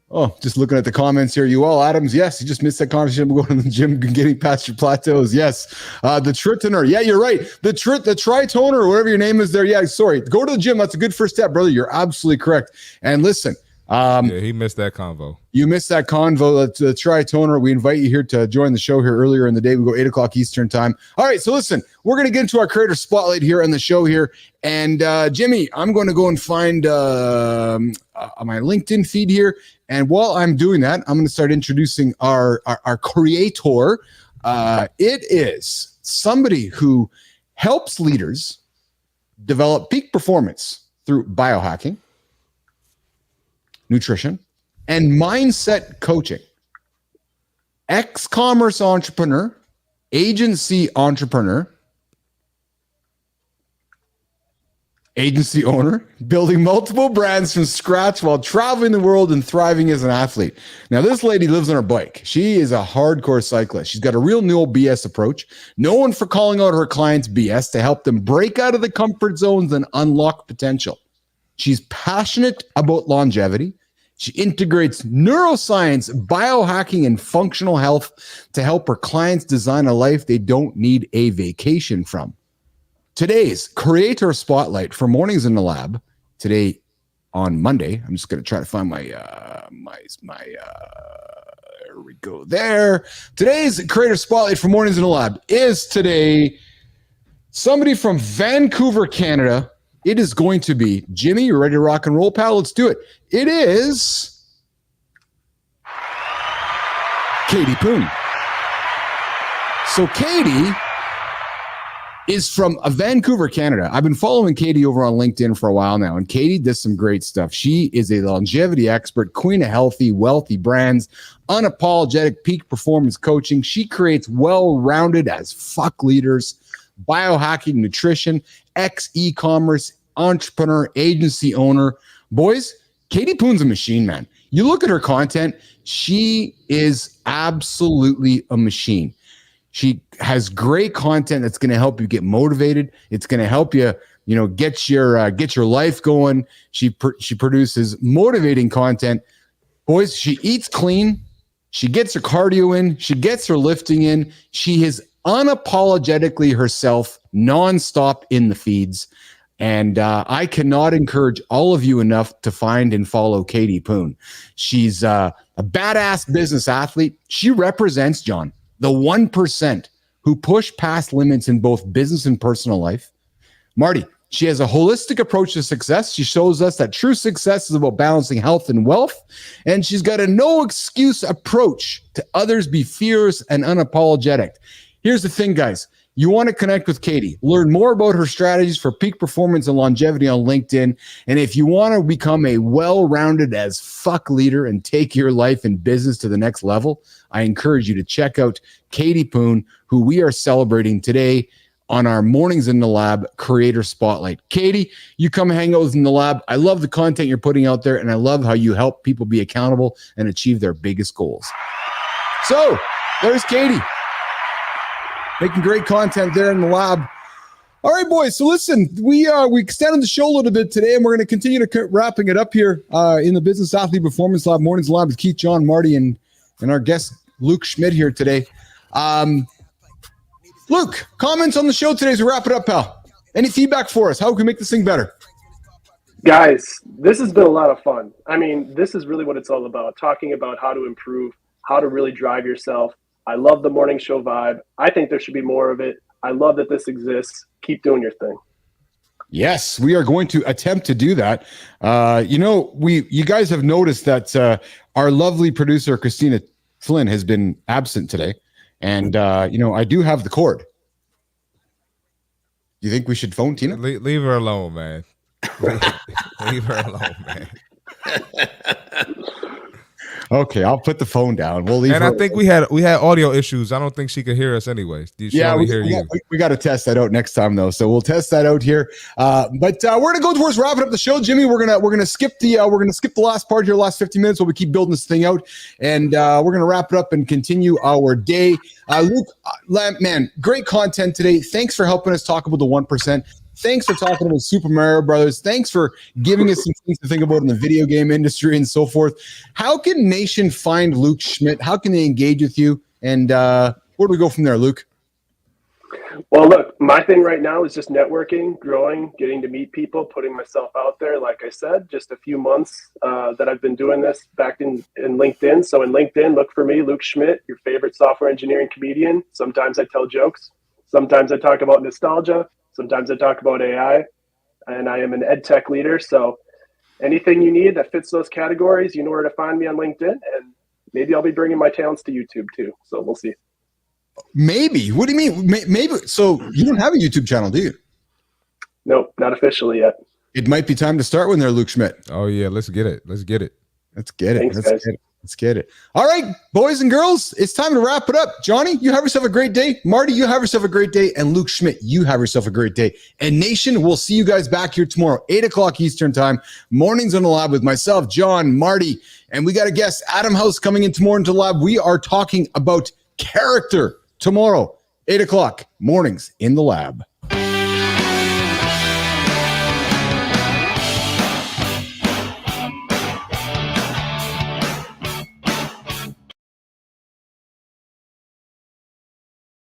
A: Oh, just looking at the comments here. You all, Adams, yes, you just missed that conversation. We're going to the gym, getting past your plateaus. Yes. The tritoner. Yeah, you're right. The tritoner, or whatever your name is there. Yeah, sorry. Go to the gym. That's a good first step, brother. You're absolutely correct. And listen.
C: Yeah, he missed that convo.
A: You missed that convo. The tritoner. We invite you here to join the show here earlier in the day. We go 8 o'clock Eastern time. All right, so listen, we're going to get into our creator spotlight here on the show here. And Jimmy, I'm going to go and find my LinkedIn feed here. And while I'm doing that, I'm going to start introducing our creator. It is somebody who helps leaders develop peak performance through biohacking, nutrition, and mindset coaching. Ex-commerce entrepreneur, agency entrepreneur, agency owner, building multiple brands from scratch while traveling the world and thriving as an athlete. Now, this lady lives on her bike. She is a hardcore cyclist. She's got a real no BS approach, known for calling out her clients BS to help them break out of the comfort zones and unlock potential. She's passionate about longevity. She integrates neuroscience, biohacking, and functional health to help her clients design a life they don't need a vacation from. Today's creator spotlight for Mornings in the Lab, today on Monday. I'm just going to try to find my there we go there. Today's creator spotlight for Mornings in the Lab is today somebody from Vancouver, Canada. It is going to be Jimmy. You ready to rock and roll, pal? Let's do it. It is Katie Poon. So Katie is from Vancouver, Canada. I've been following Katie over on LinkedIn for a while now, and Katie does some great stuff. She is a longevity expert, queen of healthy, wealthy brands, unapologetic peak performance coaching. She creates well-rounded as fuck leaders, biohacking, nutrition, ex-e-commerce, entrepreneur, agency owner. Boys, Katie Poon's a machine, man. You look at her content, she is absolutely a machine. She has great content that's going to help you get motivated. It's going to help you, get your life going. She produces motivating content. Boys, she eats clean. She gets her cardio in. She gets her lifting in. She is unapologetically herself, nonstop in the feeds. And I cannot encourage all of you enough to find and follow Katie Poon. She's a badass business athlete. She represents, John, the 1% who push past limits in both business and personal life. Marty, she has a holistic approach to success. She shows us that true success is about balancing health and wealth. And she's got a no excuse approach to others be fierce and unapologetic. Here's the thing, guys. You want to connect with Katie, learn more about her strategies for peak performance and longevity on LinkedIn. And if you want to become a well-rounded as fuck leader and take your life and business to the next level, I encourage you to check out Katie Poon, who we are celebrating today on our Mornings in the Lab Creator Spotlight. Katie, you come hang out with us in the lab. I love the content you're putting out there, and I love how you help people be accountable and achieve their biggest goals. So there's Katie making great content there in the lab. All right, boys. So listen, we extended the show a little bit today, and we're going to continue to wrapping it up here in the Business Athlete Performance Lab, Mornings Lab with Keith, John, Marty, and our guest Luke Schmidt here today. Luke, comments on the show today as we wrap it up, pal. Any feedback for us? How can we make this thing better?
D: Guys, this has been a lot of fun. I mean, this is really what it's all about, talking about how to improve, how to really drive yourself. I love the morning show vibe. I think there should be more of it. I love that this exists. Keep doing your thing.
A: Yes, we are going to attempt to do that. You guys have noticed that our lovely producer, Christina Flynn, has been absent today. And, I do have the cord. You think we should phone Tina?
C: Leave her alone, man. Leave her alone, man.
A: Okay, I'll put the phone down. We'll leave. And
C: I think we had audio issues. I don't think she could hear us anyways. We got to test that out next time though. So we'll test that out here. But we're gonna go towards wrapping up the show, Jimmy. We're gonna skip the last part here, last 15 minutes, while we keep building this thing out, and we're gonna wrap it up and continue our day. Luke, man, great content today. Thanks for helping us talk about the 1%. Thanks for talking about Super Mario Brothers. Thanks for giving us some things to think about in the video game industry and so forth. How can Nation find Luke Schmidt? How can they engage with you? And where do we go from there, Luke?
D: Well, look, my thing right now is just networking, growing, getting to meet people, putting myself out there. Like I said, just a few months that I've been doing this back in LinkedIn. So in LinkedIn, look for me, Luke Schmidt, your favorite software engineering comedian. Sometimes I tell jokes. Sometimes I talk about nostalgia. Sometimes I talk about AI, and I am an ed tech leader. So anything you need that fits those categories, you know where to find me on LinkedIn, and maybe I'll be bringing my talents to YouTube too. So we'll see.
A: Maybe. What do you mean? Maybe. So you don't have a YouTube channel, do you?
D: Nope, not officially yet.
A: It might be time to start one there, Luke Schmidt.
C: Oh yeah, let's get it. Let's get it.
A: Let's get it.
D: Thanks, guys.
A: Let's get it. All right, boys and girls, it's time to wrap it up. Johnny, you have yourself a great day. Marty, you have yourself a great day. And Luke Schmidt, you have yourself a great day. And Nation, we'll see you guys back here tomorrow, 8 o'clock Eastern time. Mornings on the lab with myself, John, Marty, and we got a guest, Adam House, coming in tomorrow into the lab. We are talking about character tomorrow, 8 o'clock, mornings in the lab.